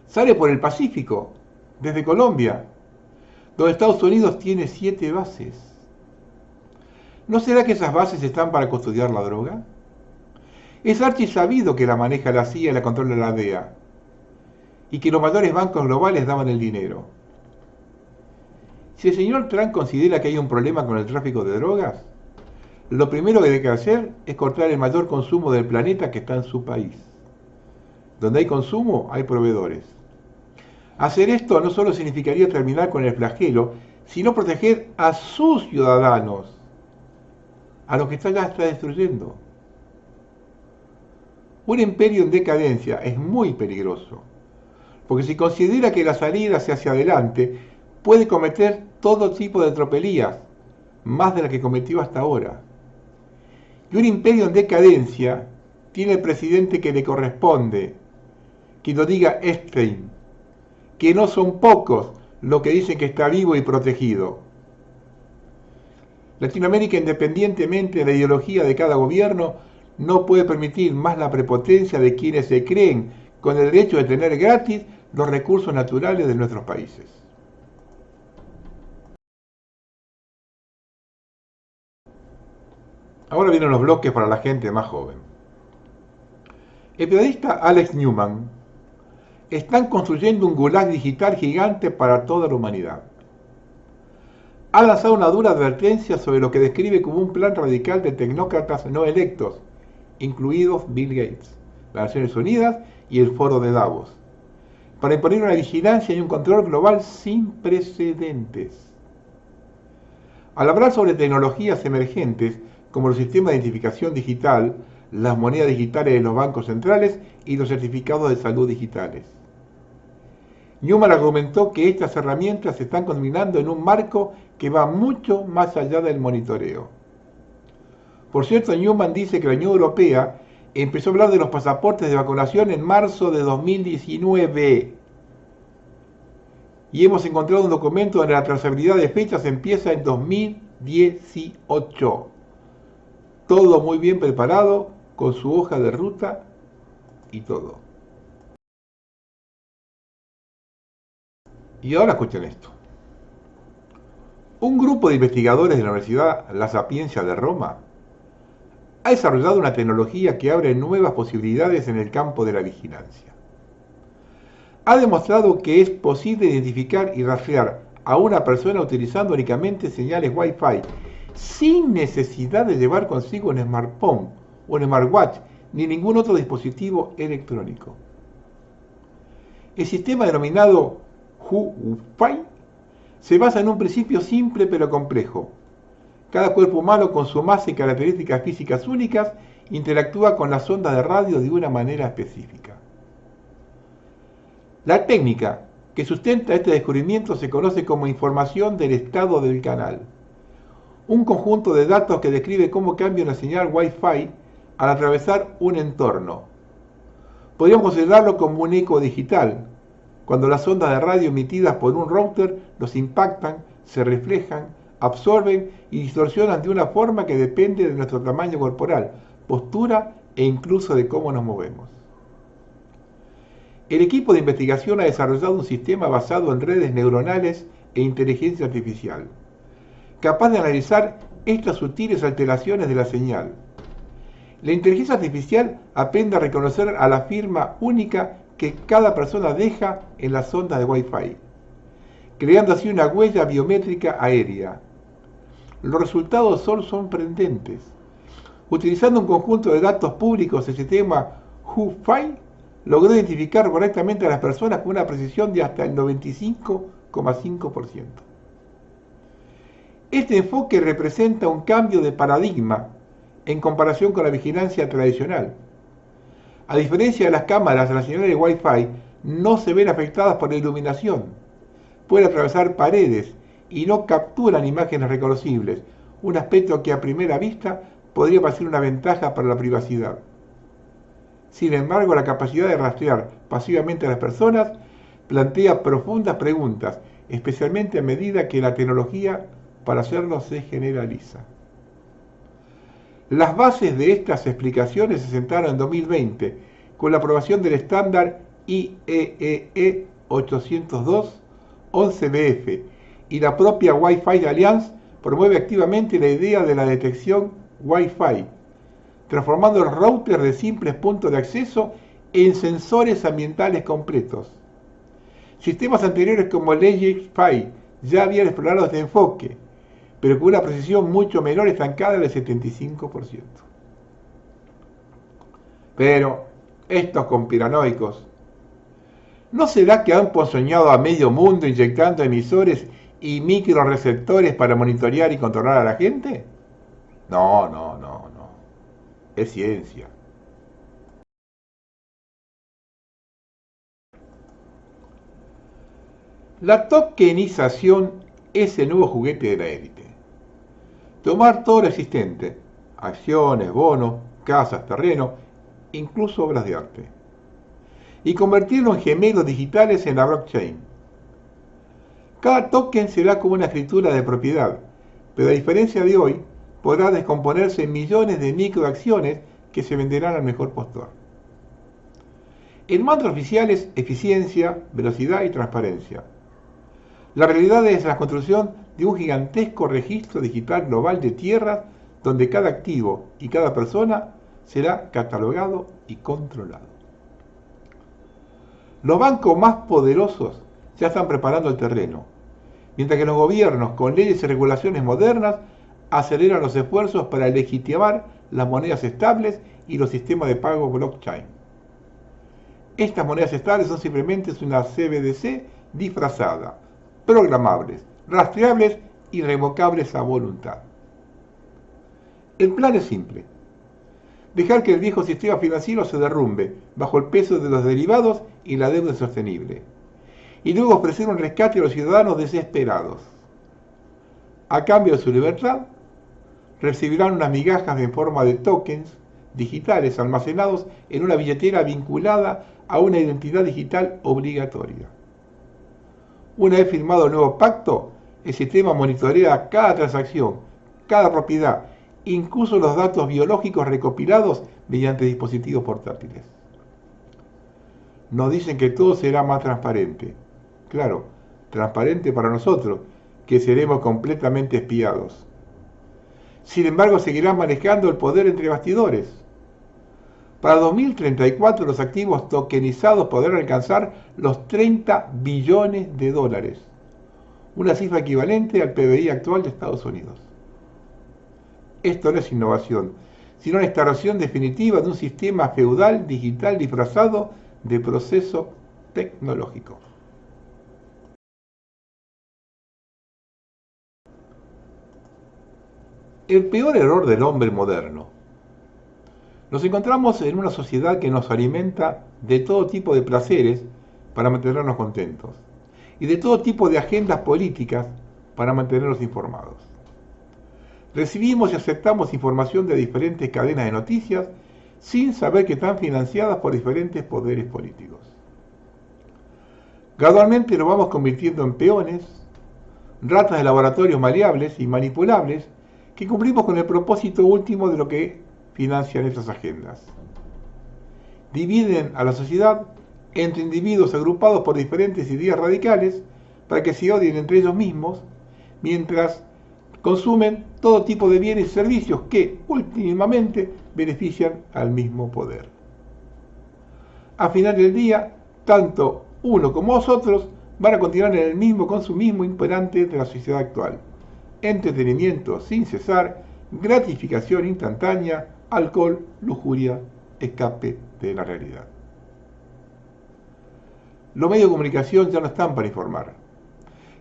sale por el Pacífico, desde Colombia, donde Estados Unidos tiene 7 bases. ¿No será que esas bases están para custodiar la droga? Es archisabido que la maneja la CIA y la controla la DEA, y que los mayores bancos globales daban el dinero. Si el señor Trump considera que hay un problema con el tráfico de drogas, lo primero que debe hacer es cortar el mayor consumo del planeta que está en su país. Donde hay consumo, hay proveedores. Hacer esto no solo significaría terminar con el flagelo, sino proteger a sus ciudadanos, a los que ya está destruyendo. Un imperio en decadencia es muy peligroso, porque si considera que la salida hacia adelante, puede cometer todo tipo de tropelías, más de las que cometió hasta ahora. Y un imperio en decadencia tiene el presidente que le corresponde, que lo diga Epstein, que no son pocos los que dicen que está vivo y protegido. Latinoamérica, independientemente de la ideología de cada gobierno, no puede permitir más la prepotencia de quienes se creen con el derecho de tener gratis los recursos naturales de nuestros países. Ahora vienen los bloques para la gente más joven. El periodista Alex Newman están construyendo un gulag digital gigante para toda la humanidad. Ha lanzado una dura advertencia sobre lo que describe como un plan radical de tecnócratas no electos, incluidos Bill Gates, las Naciones Unidas y el Foro de Davos, para imponer una vigilancia y un control global sin precedentes. Al hablar sobre tecnologías emergentes, como los sistemas de identificación digital, las monedas digitales de los bancos centrales y los certificados de salud digitales, Newman argumentó que estas herramientas se están combinando en un marco que va mucho más allá del monitoreo. Por cierto, Newman dice que la Unión Europea empezó a hablar de los pasaportes de vacunación en marzo de 2019. Y hemos encontrado un documento donde la trazabilidad de fechas empieza en 2018. Todo muy bien preparado, con su hoja de ruta y todo. Y ahora escuchen esto. Un grupo de investigadores de la Universidad La Sapienza de Roma ha desarrollado una tecnología que abre nuevas posibilidades en el campo de la vigilancia. Ha demostrado que es posible identificar y rastrear a una persona utilizando únicamente señales Wi-Fi, sin necesidad de llevar consigo un smartphone, un smartwatch, ni ningún otro dispositivo electrónico. El sistema denominado Wi-Fi se basa en un principio simple pero complejo. Cada cuerpo humano, con su masa y características físicas únicas, interactúa con las ondas de radio de una manera específica. La técnica que sustenta este descubrimiento se conoce como información del estado del canal, un conjunto de datos que describe cómo cambia una señal Wi-Fi al atravesar un entorno. Podríamos considerarlo como un eco digital, cuando las ondas de radio emitidas por un router los impactan, se reflejan, absorben y distorsionan de una forma que depende de nuestro tamaño corporal, postura e incluso de cómo nos movemos. El equipo de investigación ha desarrollado un sistema basado en redes neuronales e inteligencia artificial, capaz de analizar estas sutiles alteraciones de la señal. La inteligencia artificial aprende a reconocer a la firma única que cada persona deja en las ondas de Wi-Fi, creando así una huella biométrica aérea. Los resultados son sorprendentes. Utilizando un conjunto de datos públicos, el sistema Wi-Fi logró identificar correctamente a las personas con una precisión de hasta el 95,5%. Este enfoque representa un cambio de paradigma en comparación con la vigilancia tradicional. A diferencia de las cámaras, las señales de Wi-Fi no se ven afectadas por la iluminación. Pueden atravesar paredes y no capturan imágenes reconocibles, un aspecto que a primera vista podría parecer una ventaja para la privacidad. Sin embargo, la capacidad de rastrear pasivamente a las personas plantea profundas preguntas, especialmente a medida que la tecnología para hacerlo se generaliza. Las bases de estas explicaciones se sentaron en 2020 con la aprobación del estándar IEEE 802.11bf y la propia Wi-Fi Alliance promueve activamente la idea de la detección Wi-Fi, transformando el router de simples puntos de acceso en sensores ambientales completos. Sistemas anteriores como el Wi-Fi ya habían explorado este enfoque, pero con una precisión mucho menor, estancada del 75%. Pero estos conspiranoicos, ¿no será que han ponzoñado a medio mundo inyectando emisores y microreceptores para monitorear y controlar a la gente? No. Es ciencia. La tokenización es el nuevo juguete de la élite. Tomar todo lo existente, acciones, bonos, casas, terrenos, incluso obras de arte, y convertirlo en gemelos digitales en la blockchain. Cada token será como una escritura de propiedad, pero a diferencia de hoy, podrá descomponerse en millones de microacciones que se venderán al mejor postor. El mantra oficial es eficiencia, velocidad y transparencia. La realidad es la construcción de un gigantesco registro digital global de tierras donde cada activo y cada persona será catalogado y controlado. Los bancos más poderosos ya están preparando el terreno, mientras que los gobiernos, con leyes y regulaciones modernas, aceleran los esfuerzos para legitimar las monedas estables y los sistemas de pago blockchain. Estas monedas estables son simplemente una CBDC disfrazada, programables, rastreables y revocables a voluntad. El plan es simple: dejar que el viejo sistema financiero se derrumbe bajo el peso de los derivados y la deuda insostenible, y luego ofrecer un rescate a los ciudadanos desesperados. A cambio de su libertad, recibirán unas migajas en forma de tokens digitales almacenados en una billetera vinculada a una identidad digital obligatoria. Una vez firmado el nuevo pacto, el sistema monitorea cada transacción, cada propiedad, incluso los datos biológicos recopilados mediante dispositivos portátiles. Nos dicen que todo será más transparente. Claro, transparente para nosotros, que seremos completamente espiados. Sin embargo, seguirán manejando el poder entre bastidores. Para 2034 los activos tokenizados podrán alcanzar los 30 billones de dólares, una cifra equivalente al PBI actual de Estados Unidos. Esto no es innovación, sino la instalación definitiva de un sistema feudal digital disfrazado de proceso tecnológico. El peor error del hombre moderno. Nos encontramos en una sociedad que nos alimenta de todo tipo de placeres para mantenernos contentos y de todo tipo de agendas políticas para mantenernos informados. Recibimos y aceptamos información de diferentes cadenas de noticias sin saber que están financiadas por diferentes poderes políticos. Gradualmente nos vamos convirtiendo en peones, ratas de laboratorios maleables y manipulables que cumplimos con el propósito último de lo que financian estas agendas. Dividen a la sociedad entre individuos agrupados por diferentes ideas radicales para que se odien entre ellos mismos, mientras consumen todo tipo de bienes y servicios que últimamente benefician al mismo poder. Al final del día, tanto uno como nosotros van a continuar en el mismo consumismo imperante de la sociedad actual: entretenimiento sin cesar, gratificación instantánea, alcohol, lujuria, escape de la realidad. Los medios de comunicación ya no están para informar,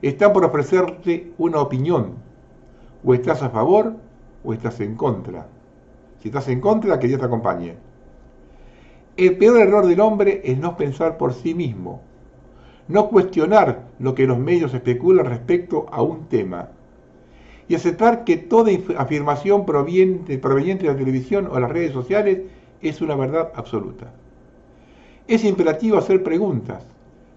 están por ofrecerte una opinión. O estás a favor o estás en contra. Si estás en contra, que Dios te acompañe. El peor error del hombre es no pensar por sí mismo, no cuestionar lo que los medios especulan respecto a un tema, y aceptar que toda afirmación proveniente de la televisión o las redes sociales es una verdad absoluta. Es imperativo hacer preguntas,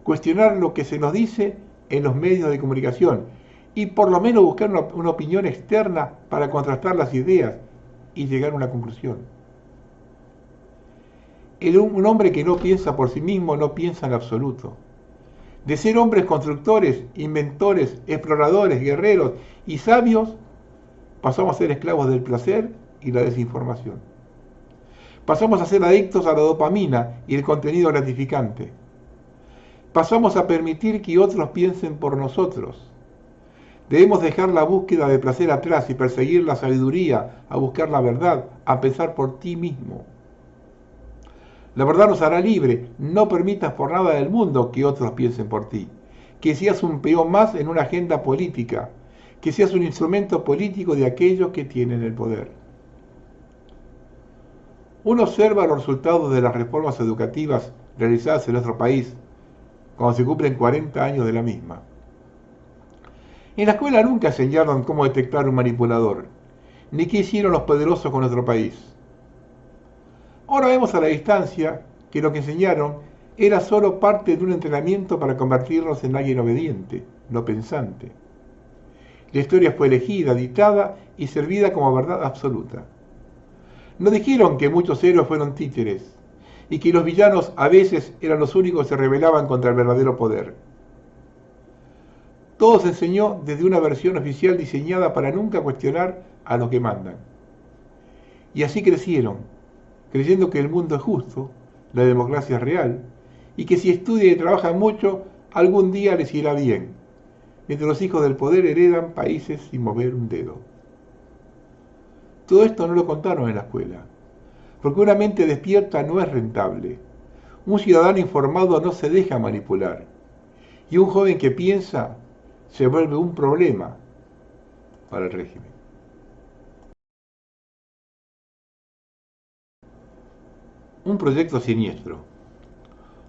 cuestionar lo que se nos dice en los medios de comunicación y por lo menos buscar una opinión externa para contrastar las ideas y llegar a una conclusión. Un hombre que no piensa por sí mismo no piensa en absoluto. De ser hombres constructores, inventores, exploradores, guerreros y sabios, pasamos a ser esclavos del placer y la desinformación. Pasamos a ser adictos a la dopamina y el contenido gratificante. Pasamos a permitir que otros piensen por nosotros. Debemos dejar la búsqueda de placer atrás y perseguir la sabiduría, a buscar la verdad, a pensar por ti mismo. La verdad nos hará libre. No permitas por nada del mundo que otros piensen por ti. Que seas un peón más en una agenda política. Que seas un instrumento político de aquellos que tienen el poder. Uno observa los resultados de las reformas educativas realizadas en nuestro país cuando se cumplen 40 años de la misma. En la escuela nunca enseñaron cómo detectar un manipulador, ni qué hicieron los poderosos con nuestro país. Ahora vemos a la distancia que lo que enseñaron era solo parte de un entrenamiento para convertirnos en alguien obediente, no pensante. La historia fue elegida, dictada y servida como verdad absoluta. No dijeron que muchos héroes fueron títeres y que los villanos a veces eran los únicos que se rebelaban contra el verdadero poder. Todo se enseñó desde una versión oficial diseñada para nunca cuestionar a los que mandan. Y así crecieron, creyendo que el mundo es justo, la democracia es real y que si estudian y trabajan mucho, algún día les irá bien, mientras los hijos del poder heredan países sin mover un dedo. Todo esto no lo contaron en la escuela, porque una mente despierta no es rentable. Un ciudadano informado no se deja manipular, y un joven que piensa se vuelve un problema para el régimen. Un proyecto siniestro.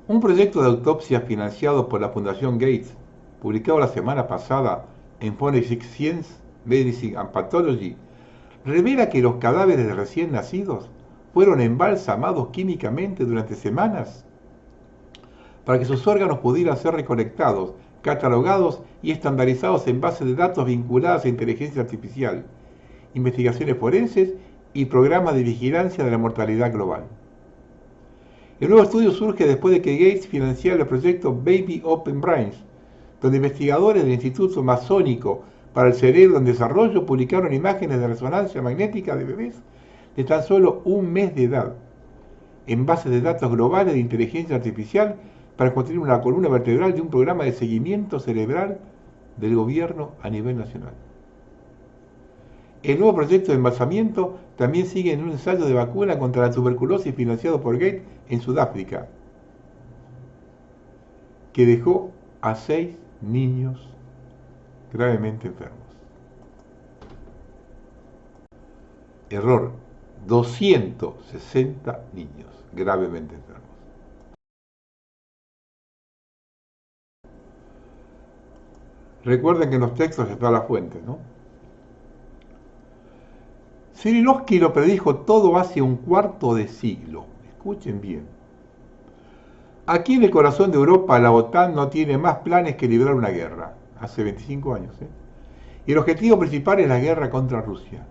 Un proyecto de autopsia financiado por la Fundación Gates, publicado la semana pasada en Forensic Science, Medicine and Pathology, revela que los cadáveres de recién nacidos fueron embalsamados químicamente durante semanas para que sus órganos pudieran ser recolectados, catalogados y estandarizados en bases de datos vinculadas a inteligencia artificial, investigaciones forenses y programas de vigilancia de la mortalidad global. El nuevo estudio surge después de que Gates financiara el proyecto Baby Open Brains, donde investigadores del Instituto Masónico para el Cerebro en Desarrollo publicaron imágenes de resonancia magnética de bebés de tan solo un mes de edad, en bases de datos globales de inteligencia artificial para construir una columna vertebral de un programa de seguimiento cerebral del gobierno a nivel nacional. El nuevo proyecto de embalsamiento también sigue en un ensayo de vacuna contra la tuberculosis financiado por Gates en Sudáfrica, que dejó a 6 niños gravemente enfermos. Error, 260 niños gravemente enfermos. Recuerden que en los textos está la fuente, ¿no? Cirilovsky lo predijo todo hace un cuarto de siglo. Escuchen bien. Aquí en el corazón de Europa la OTAN no tiene más planes que librar una guerra. Hace 25 años, ¿eh? Y el objetivo principal es la guerra contra Rusia.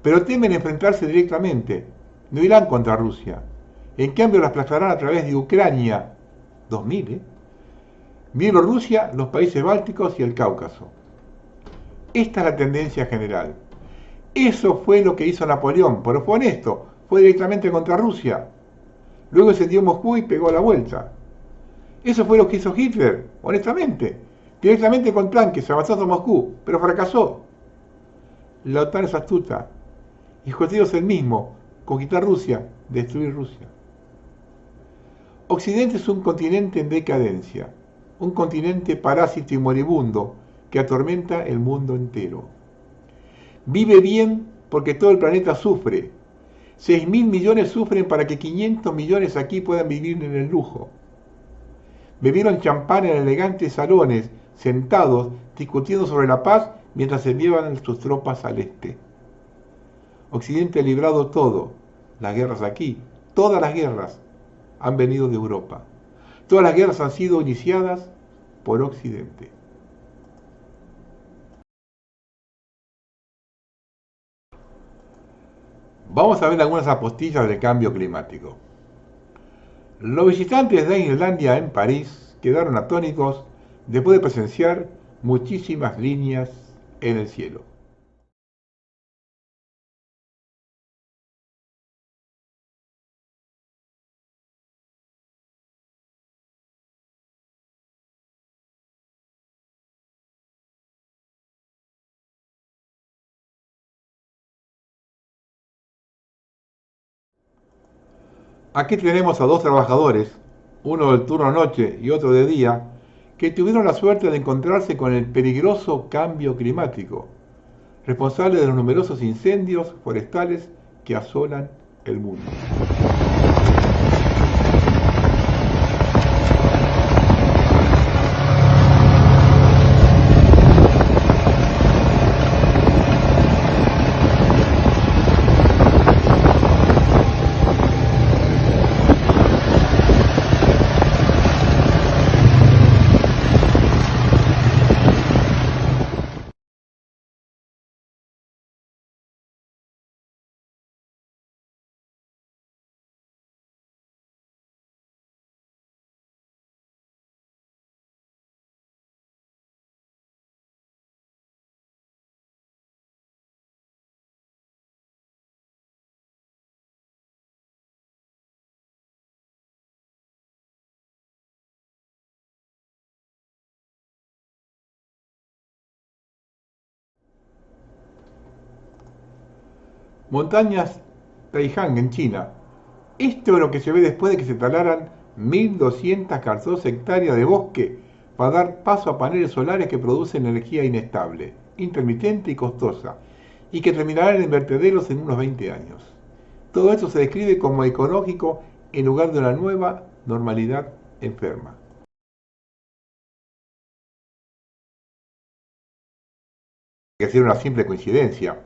Pero temen enfrentarse directamente. No irán contra Rusia. En cambio la aplazarán a través de Ucrania. 2000, ¿eh? Bielorrusia, los países bálticos y el Cáucaso. Esta es la tendencia general. Eso fue lo que hizo Napoleón, pero fue honesto, fue directamente contra Rusia. Luego encendió Moscú y pegó la vuelta. Eso fue lo que hizo Hitler, honestamente, directamente con tanques, avanzó a Moscú, pero fracasó. La OTAN es astuta, y su objetivo es el mismo, conquistar Rusia, destruir Rusia. Occidente es un continente en decadencia, un continente parásito y moribundo que atormenta el mundo entero. Vive bien porque todo el planeta sufre. 6.000 millones sufren para que 500 millones aquí puedan vivir en el lujo. Bebieron champán en elegantes salones, sentados, discutiendo sobre la paz mientras enviaban sus tropas al este. Occidente ha librado todo. Las guerras aquí, todas las guerras, han venido de Europa. Todas las guerras han sido iniciadas por Occidente. Vamos a ver algunas apostillas del cambio climático. Los visitantes de Disneylandia en París quedaron atónitos después de presenciar muchísimas líneas en el cielo. Aquí tenemos a dos trabajadores, uno del turno noche y otro de día, que tuvieron la suerte de encontrarse con el peligroso cambio climático, responsable de los numerosos incendios forestales que asolan el mundo. Montañas Taihang en China. Esto es lo que se ve después de que se talaran 1.214 hectáreas de bosque para dar paso a paneles solares que producen energía inestable, intermitente y costosa, y que terminarán en vertederos en unos 20 años. Todo esto se describe como ecológico en lugar de una nueva normalidad enferma. Que ser una simple coincidencia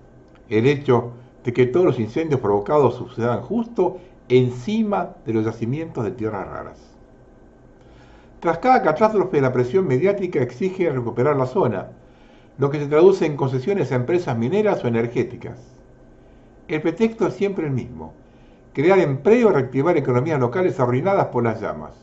el hecho de que todos los incendios provocados sucedan justo encima de los yacimientos de tierras raras. Tras cada catástrofe, la presión mediática exige recuperar la zona, lo que se traduce en concesiones a empresas mineras o energéticas. El pretexto es siempre el mismo: crear empleo y reactivar economías locales arruinadas por las llamas.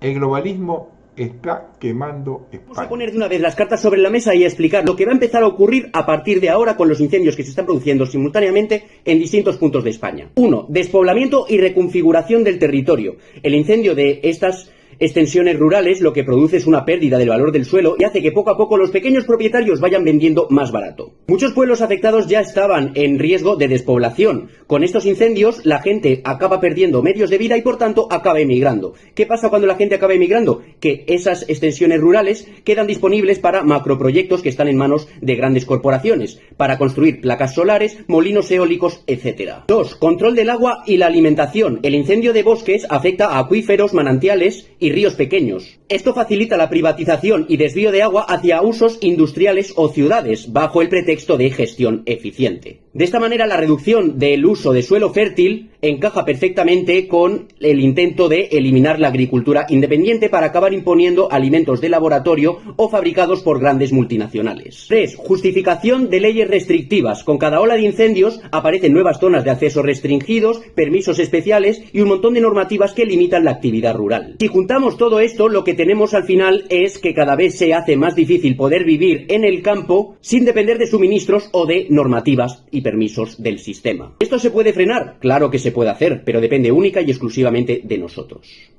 El globalismo está quemando Vamos a España. poner de una vez las cartas sobre la mesa y a explicar lo que va a empezar a ocurrir a partir de ahora con los incendios que se están produciendo simultáneamente en distintos puntos de España. 1. Despoblamiento y reconfiguración del territorio. El incendio de estas extensiones rurales lo que produce es una pérdida del valor del suelo y hace que poco a poco los pequeños propietarios vayan vendiendo más barato. Muchos pueblos afectados ya estaban en riesgo de despoblación. Con estos incendios la gente acaba perdiendo medios de vida y por tanto acaba emigrando. ¿Qué pasa cuando la gente acaba emigrando? Que esas extensiones rurales quedan disponibles para macroproyectos que están en manos de grandes corporaciones, para construir placas solares, molinos eólicos, etc. 2. Control del agua y la alimentación. El incendio de bosques afecta a acuíferos, manantiales y ríos pequeños. Esto facilita la privatización y desvío de agua hacia usos industriales o ciudades, bajo el pretexto de gestión eficiente. De esta manera, la reducción del uso de suelo fértil encaja perfectamente con el intento de eliminar la agricultura independiente para acabar imponiendo alimentos de laboratorio o fabricados por grandes multinacionales. 3. Justificación de leyes restrictivas. Con cada ola de incendios aparecen nuevas zonas de acceso restringidos, permisos especiales y un montón de normativas que limitan la actividad rural. Si juntamos todo esto, lo que tenemos al final es que cada vez se hace más difícil poder vivir en el campo sin depender de suministros o de normativas y permisos del sistema. ¿Esto se puede frenar? Claro que se puede hacer, pero depende única y exclusivamente de nosotros.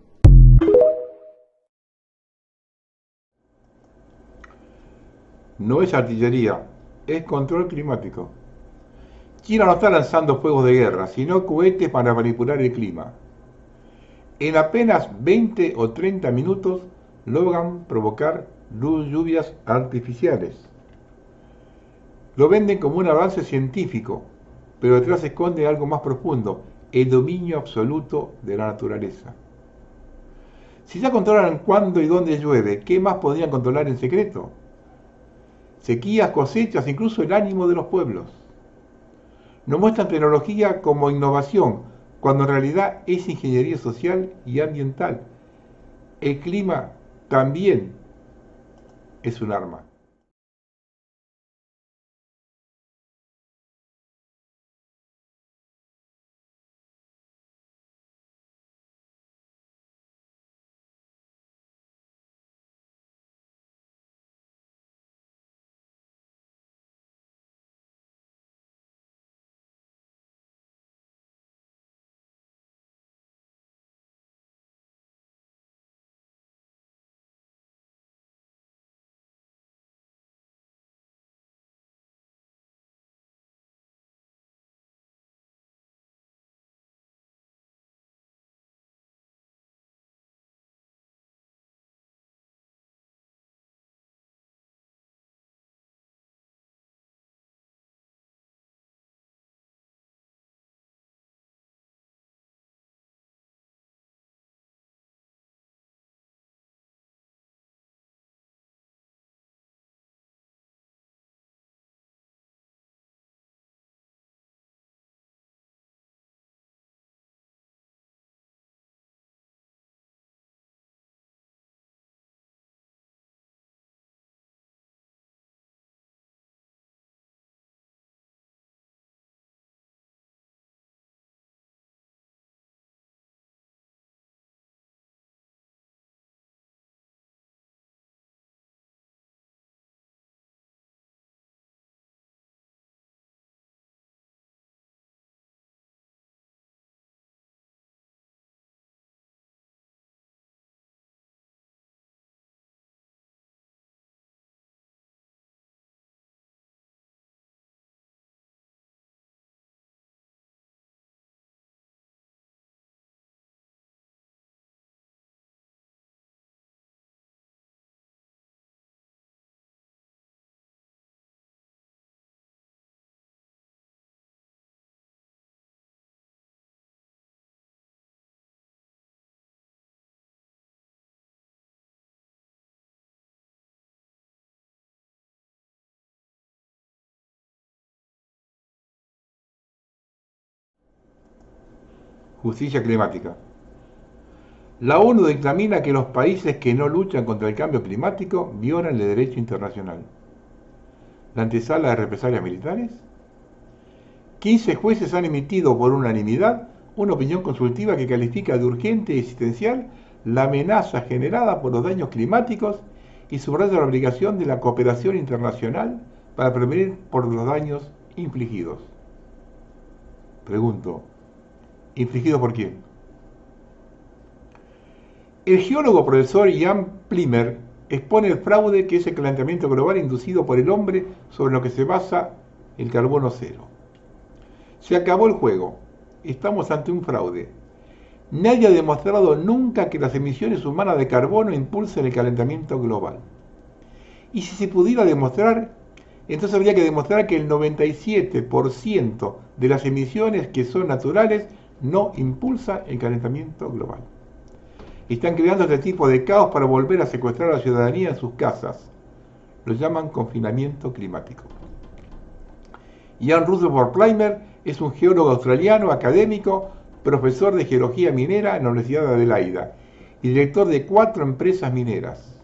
No es artillería, es control climático. China no está lanzando fuegos de guerra, sino cohetes para manipular el clima. En apenas 20 o 30 minutos logran provocar lluvias artificiales. Lo venden como un avance científico, pero detrás se esconde algo más profundo: el dominio absoluto de la naturaleza. Si ya controlan cuándo y dónde llueve, ¿qué más podrían controlar en secreto? Sequías, cosechas, incluso el ánimo de los pueblos. Nos muestran tecnología como innovación, cuando en realidad es ingeniería social y ambiental. El clima también es un arma. Justicia climática. La ONU dictamina que los países que no luchan contra el cambio climático violan el derecho internacional. La antesala de represalias militares. 15 jueces han emitido por unanimidad una opinión consultiva que califica de urgente y existencial la amenaza generada por los daños climáticos y subraya la obligación de la cooperación internacional para prevenir por los daños infligidos. Pregunto, ¿infligidos por quién? El geólogo profesor Jan Plimer expone el fraude que es el calentamiento global inducido por el hombre sobre lo que se basa el carbono cero. Se acabó el juego. Estamos ante un fraude. Nadie ha demostrado nunca que las emisiones humanas de carbono impulsen el calentamiento global. Y si se pudiera demostrar, entonces habría que demostrar que el 97% de las emisiones que son naturales no impulsa el calentamiento global. Están creando este tipo de caos para volver a secuestrar a la ciudadanía en sus casas. Lo llaman confinamiento climático. Jan Rutherford Plimer es un geólogo australiano, académico, profesor de geología minera en la Universidad de Adelaida y director de 4 empresas mineras.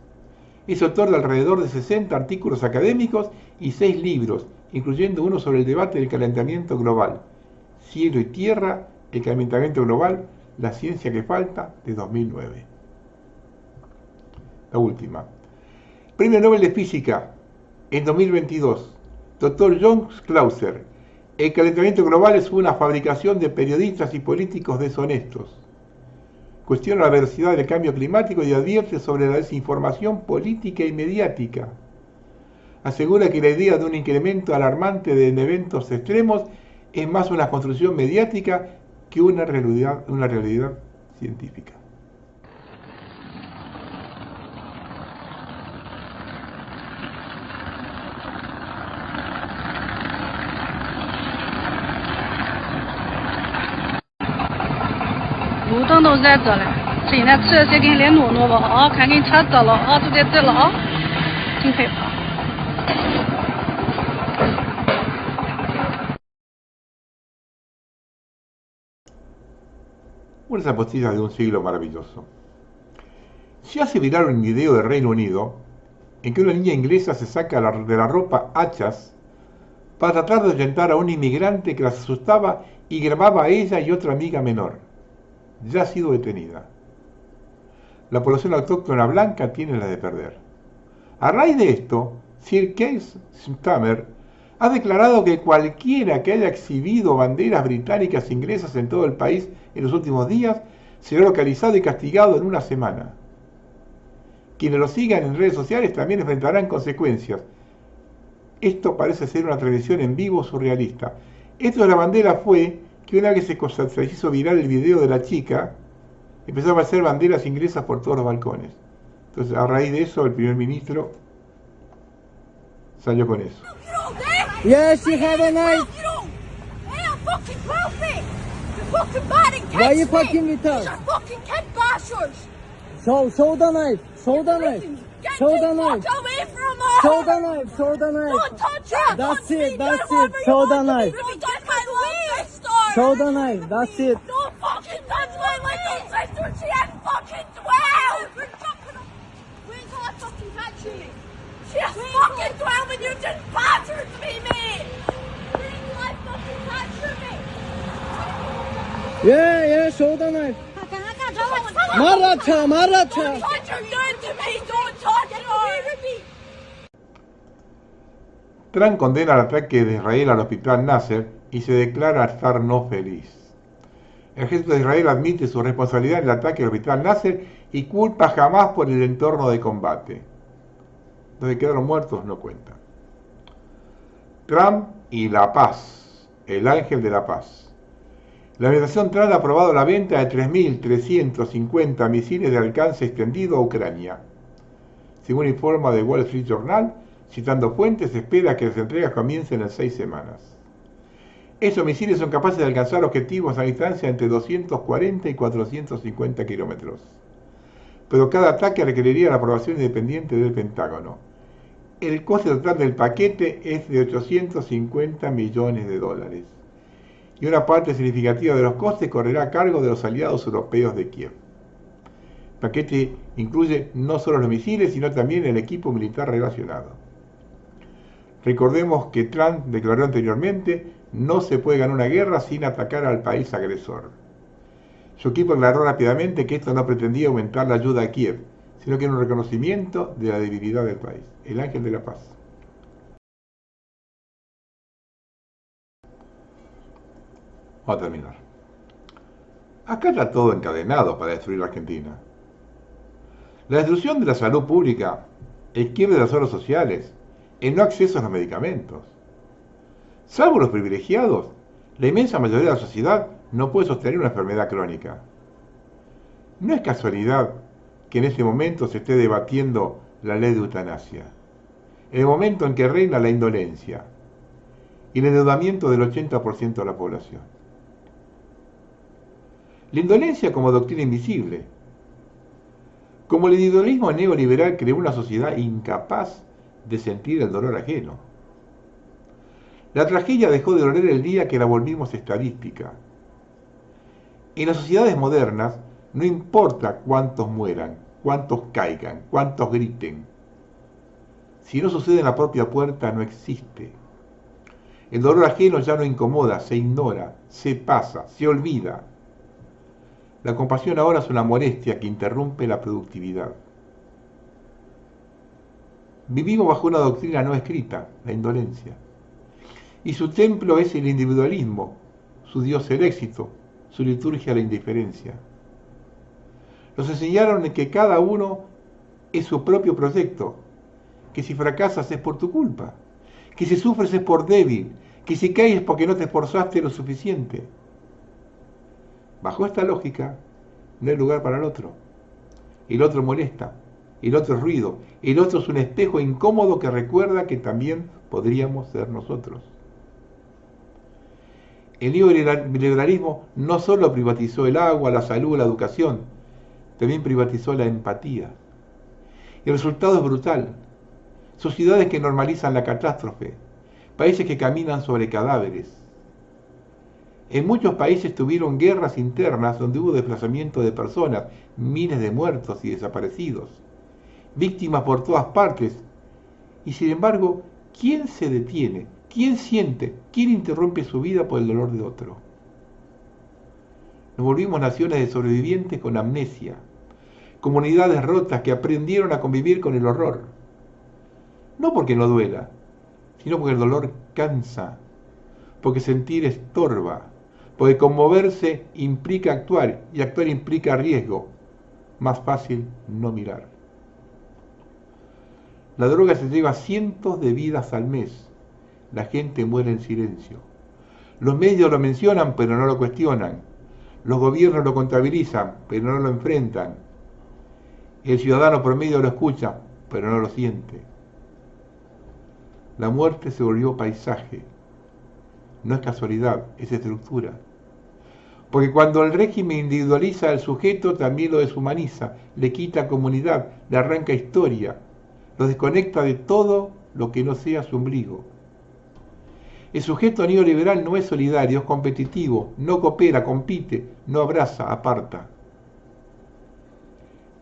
Es autor de alrededor de 60 artículos académicos y 6 libros, incluyendo uno sobre el debate del calentamiento global, Cielo y Tierra, el calentamiento global, la ciencia que falta, de 2009. La última. Premio Nobel de Física en 2022. Dr. John Clauser. El calentamiento global es una fabricación de periodistas y políticos deshonestos. Cuestiona la veracidad del cambio climático y advierte sobre la desinformación política y mediática. Asegura que la idea de un incremento alarmante de eventos extremos es más una construcción mediática que una realidad científica.路灯都热着了，现在吃些给你来挪挪吧啊，看给你车着了啊，直接走了啊，挺害怕。Una zapatilla de un siglo maravilloso. Se hace viral un video del Reino Unido en que una niña inglesa se saca de la ropa hachas para tratar de ahuyentar a un inmigrante que las asustaba y grababa a ella y otra amiga menor. Ya ha sido detenida. La población autóctona blanca tiene la de perder. A raíz de esto, Sir Keir Starmer ha declarado que cualquiera que haya exhibido banderas británicas inglesas en todo el país en los últimos días será localizado y castigado en una semana. Quienes lo sigan en redes sociales también enfrentarán consecuencias. Esto parece ser una transmisión en vivo surrealista. Esto de la bandera fue que una vez que se hizo viral el video de la chica, empezó a aparecer banderas inglesas por todos los balcones. Entonces, a raíz de eso, el primer ministro salió con eso. Yes, you have a knife. Hey, I'm fucking profit. You're fucking bad and Why are you fucking with us? You're fucking kid bashers. Show the knife. Show the knife. Get Show the the knife. fuck away from us. Show the knife. Show the knife. Don't touch it. That's Touch me. it. That's Do it. whatever Show you the want to knife. do. Don't touch my little sister. Show the knife. That's it. Don't fucking touch my little sister. She ain't fucking 12. Wait till I fucking catch you. She's fucking 12 and you just battered me, mate. Wait till I fucking catch me. Yeah, show the knife. Maracha. Don't touch her, do it to me. Don't touch her. Trump condena el ataque de Israel al hospital Nasser y se declara estar no feliz. El ejército de Israel admite su responsabilidad en el ataque al hospital Nasser y culpa a Hamás por el entorno de combate. Los que quedaron muertos no cuentan. Trump y la paz, el ángel de la paz. La administración Trump ha aprobado la venta de 3.350 misiles de alcance extendido a Ucrania. Según informa The Wall Street Journal, citando fuentes, se espera que las entregas comiencen en 6 semanas. Esos misiles son capaces de alcanzar objetivos a distancia entre 240 y 450 kilómetros. Pero cada ataque requeriría la aprobación independiente del Pentágono. El coste total del paquete es de $850 millones. y una parte significativa de los costes correrá a cargo de los aliados europeos de Kiev. El paquete incluye no solo los misiles, sino también el equipo militar relacionado. Recordemos que Trump declaró anteriormente: no se puede ganar una guerra sin atacar al país agresor. Su equipo aclaró rápidamente que esto no pretendía aumentar la ayuda a Kiev, sino que era un reconocimiento de la debilidad del país. El ángel de la paz. Vamos a terminar. Acá está todo encadenado para destruir la Argentina. La destrucción de la salud pública, el quiebre de las obras sociales, el no acceso a los medicamentos. Salvo los privilegiados, la inmensa mayoría de la sociedad no puede sostener una enfermedad crónica. No es casualidad que en este momento se esté debatiendo la ley de eutanasia, en el momento en que reina la indolencia y el endeudamiento del 80% de la población. La indolencia como doctrina invisible, como el individualismo neoliberal creó una sociedad incapaz de sentir el dolor ajeno. La tragedia dejó de doler el día que la volvimos estadística. En las sociedades modernas no importa cuántos mueran, cuántos caigan, cuántos griten. Si no sucede en la propia puerta, no existe. El dolor ajeno ya no incomoda, se ignora, se pasa, se olvida. La compasión ahora es una molestia que interrumpe la productividad. Vivimos bajo una doctrina no escrita, la indolencia. Y su templo es el individualismo, su Dios el éxito, su liturgia la indiferencia. Nos enseñaron que cada uno es su propio proyecto, que si fracasas es por tu culpa, que si sufres es por débil, que si caes es porque no te esforzaste lo suficiente. Bajo esta lógica, no hay lugar para el otro. El otro molesta, el otro es ruido, el otro es un espejo incómodo que recuerda que también podríamos ser nosotros. El neoliberalismo no solo privatizó el agua, la salud, la educación, también privatizó la empatía. El resultado es brutal. Sociedades que normalizan la catástrofe, países que caminan sobre cadáveres. En muchos países tuvieron guerras internas donde hubo desplazamiento de personas, miles de muertos y desaparecidos, víctimas por todas partes. Y sin embargo, ¿quién se detiene? ¿Quién siente? ¿Quién interrumpe su vida por el dolor de otro? Nos volvimos naciones de sobrevivientes con amnesia, comunidades rotas que aprendieron a convivir con el horror. No porque no duela, sino porque el dolor cansa, porque sentir estorba, porque conmoverse implica actuar y actuar implica riesgo. Más fácil no mirar. La droga se lleva cientos de vidas al mes. La gente muere en silencio. Los medios lo mencionan, pero no lo cuestionan. Los gobiernos lo contabilizan, pero no lo enfrentan. El ciudadano promedio lo escucha, pero no lo siente. La muerte se volvió paisaje. No es casualidad, es estructura. Porque cuando el régimen individualiza al sujeto, también lo deshumaniza, le quita comunidad, le arranca historia, lo desconecta de todo lo que no sea su ombligo. El sujeto neoliberal no es solidario, es competitivo, no coopera, compite, no abraza, aparta.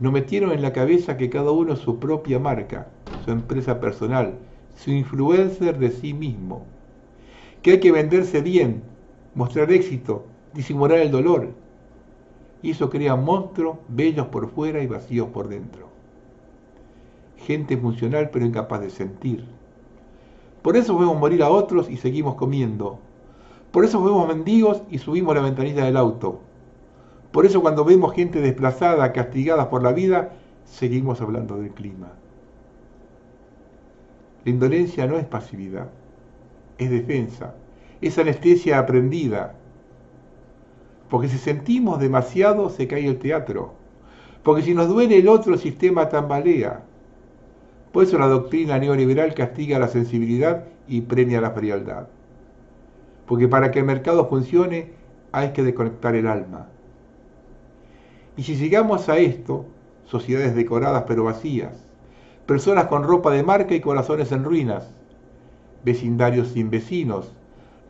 Nos metieron en la cabeza que cada uno es su propia marca, su empresa personal, su influencer de sí mismo, que hay que venderse bien, mostrar éxito, disimular el dolor, y eso crea monstruos bellos por fuera y vacíos por dentro. Gente funcional pero incapaz de sentir. Por eso vemos morir a otros y seguimos comiendo. Por eso vemos mendigos y subimos la ventanilla del auto. Por eso cuando vemos gente desplazada, castigada por la vida, seguimos hablando del clima. La indolencia no es pasividad, es defensa, es anestesia aprendida. Porque si sentimos demasiado se cae el teatro. Porque si nos duele el otro, el sistema tambalea. Por eso la doctrina neoliberal castiga la sensibilidad y premia la frialdad. Porque para que el mercado funcione hay que desconectar el alma. Y si llegamos a esto, sociedades decoradas pero vacías, personas con ropa de marca y corazones en ruinas, vecindarios sin vecinos,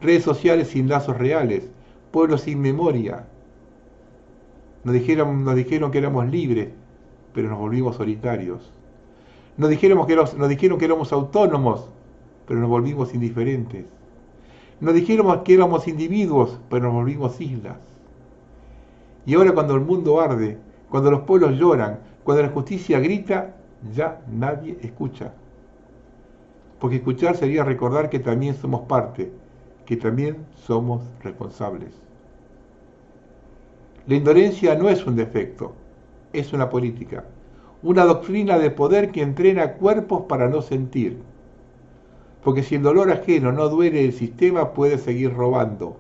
redes sociales sin lazos reales, pueblos sin memoria. Nos dijeron que éramos libres, pero nos volvimos solitarios. Nos dijeron que éramos autónomos, pero nos volvimos indiferentes. Nos dijeron que éramos individuos, pero nos volvimos islas. Y ahora cuando el mundo arde, cuando los pueblos lloran, cuando la justicia grita, ya nadie escucha. Porque escuchar sería recordar que también somos parte, que también somos responsables. La indolencia no es un defecto, es una política, una doctrina de poder que entrena cuerpos para no sentir. Porque si el dolor ajeno no duele, el sistema puede seguir robando.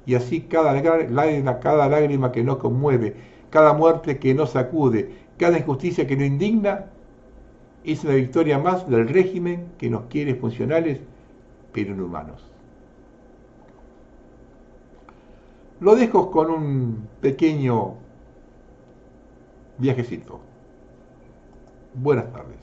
Y así cada lágrima que no conmueve, cada muerte que no sacude, cada injusticia que no indigna, es una victoria más del régimen que nos quiere funcionales, pero inhumanos. Lo dejo con un pequeño viajecito. Buenas tardes.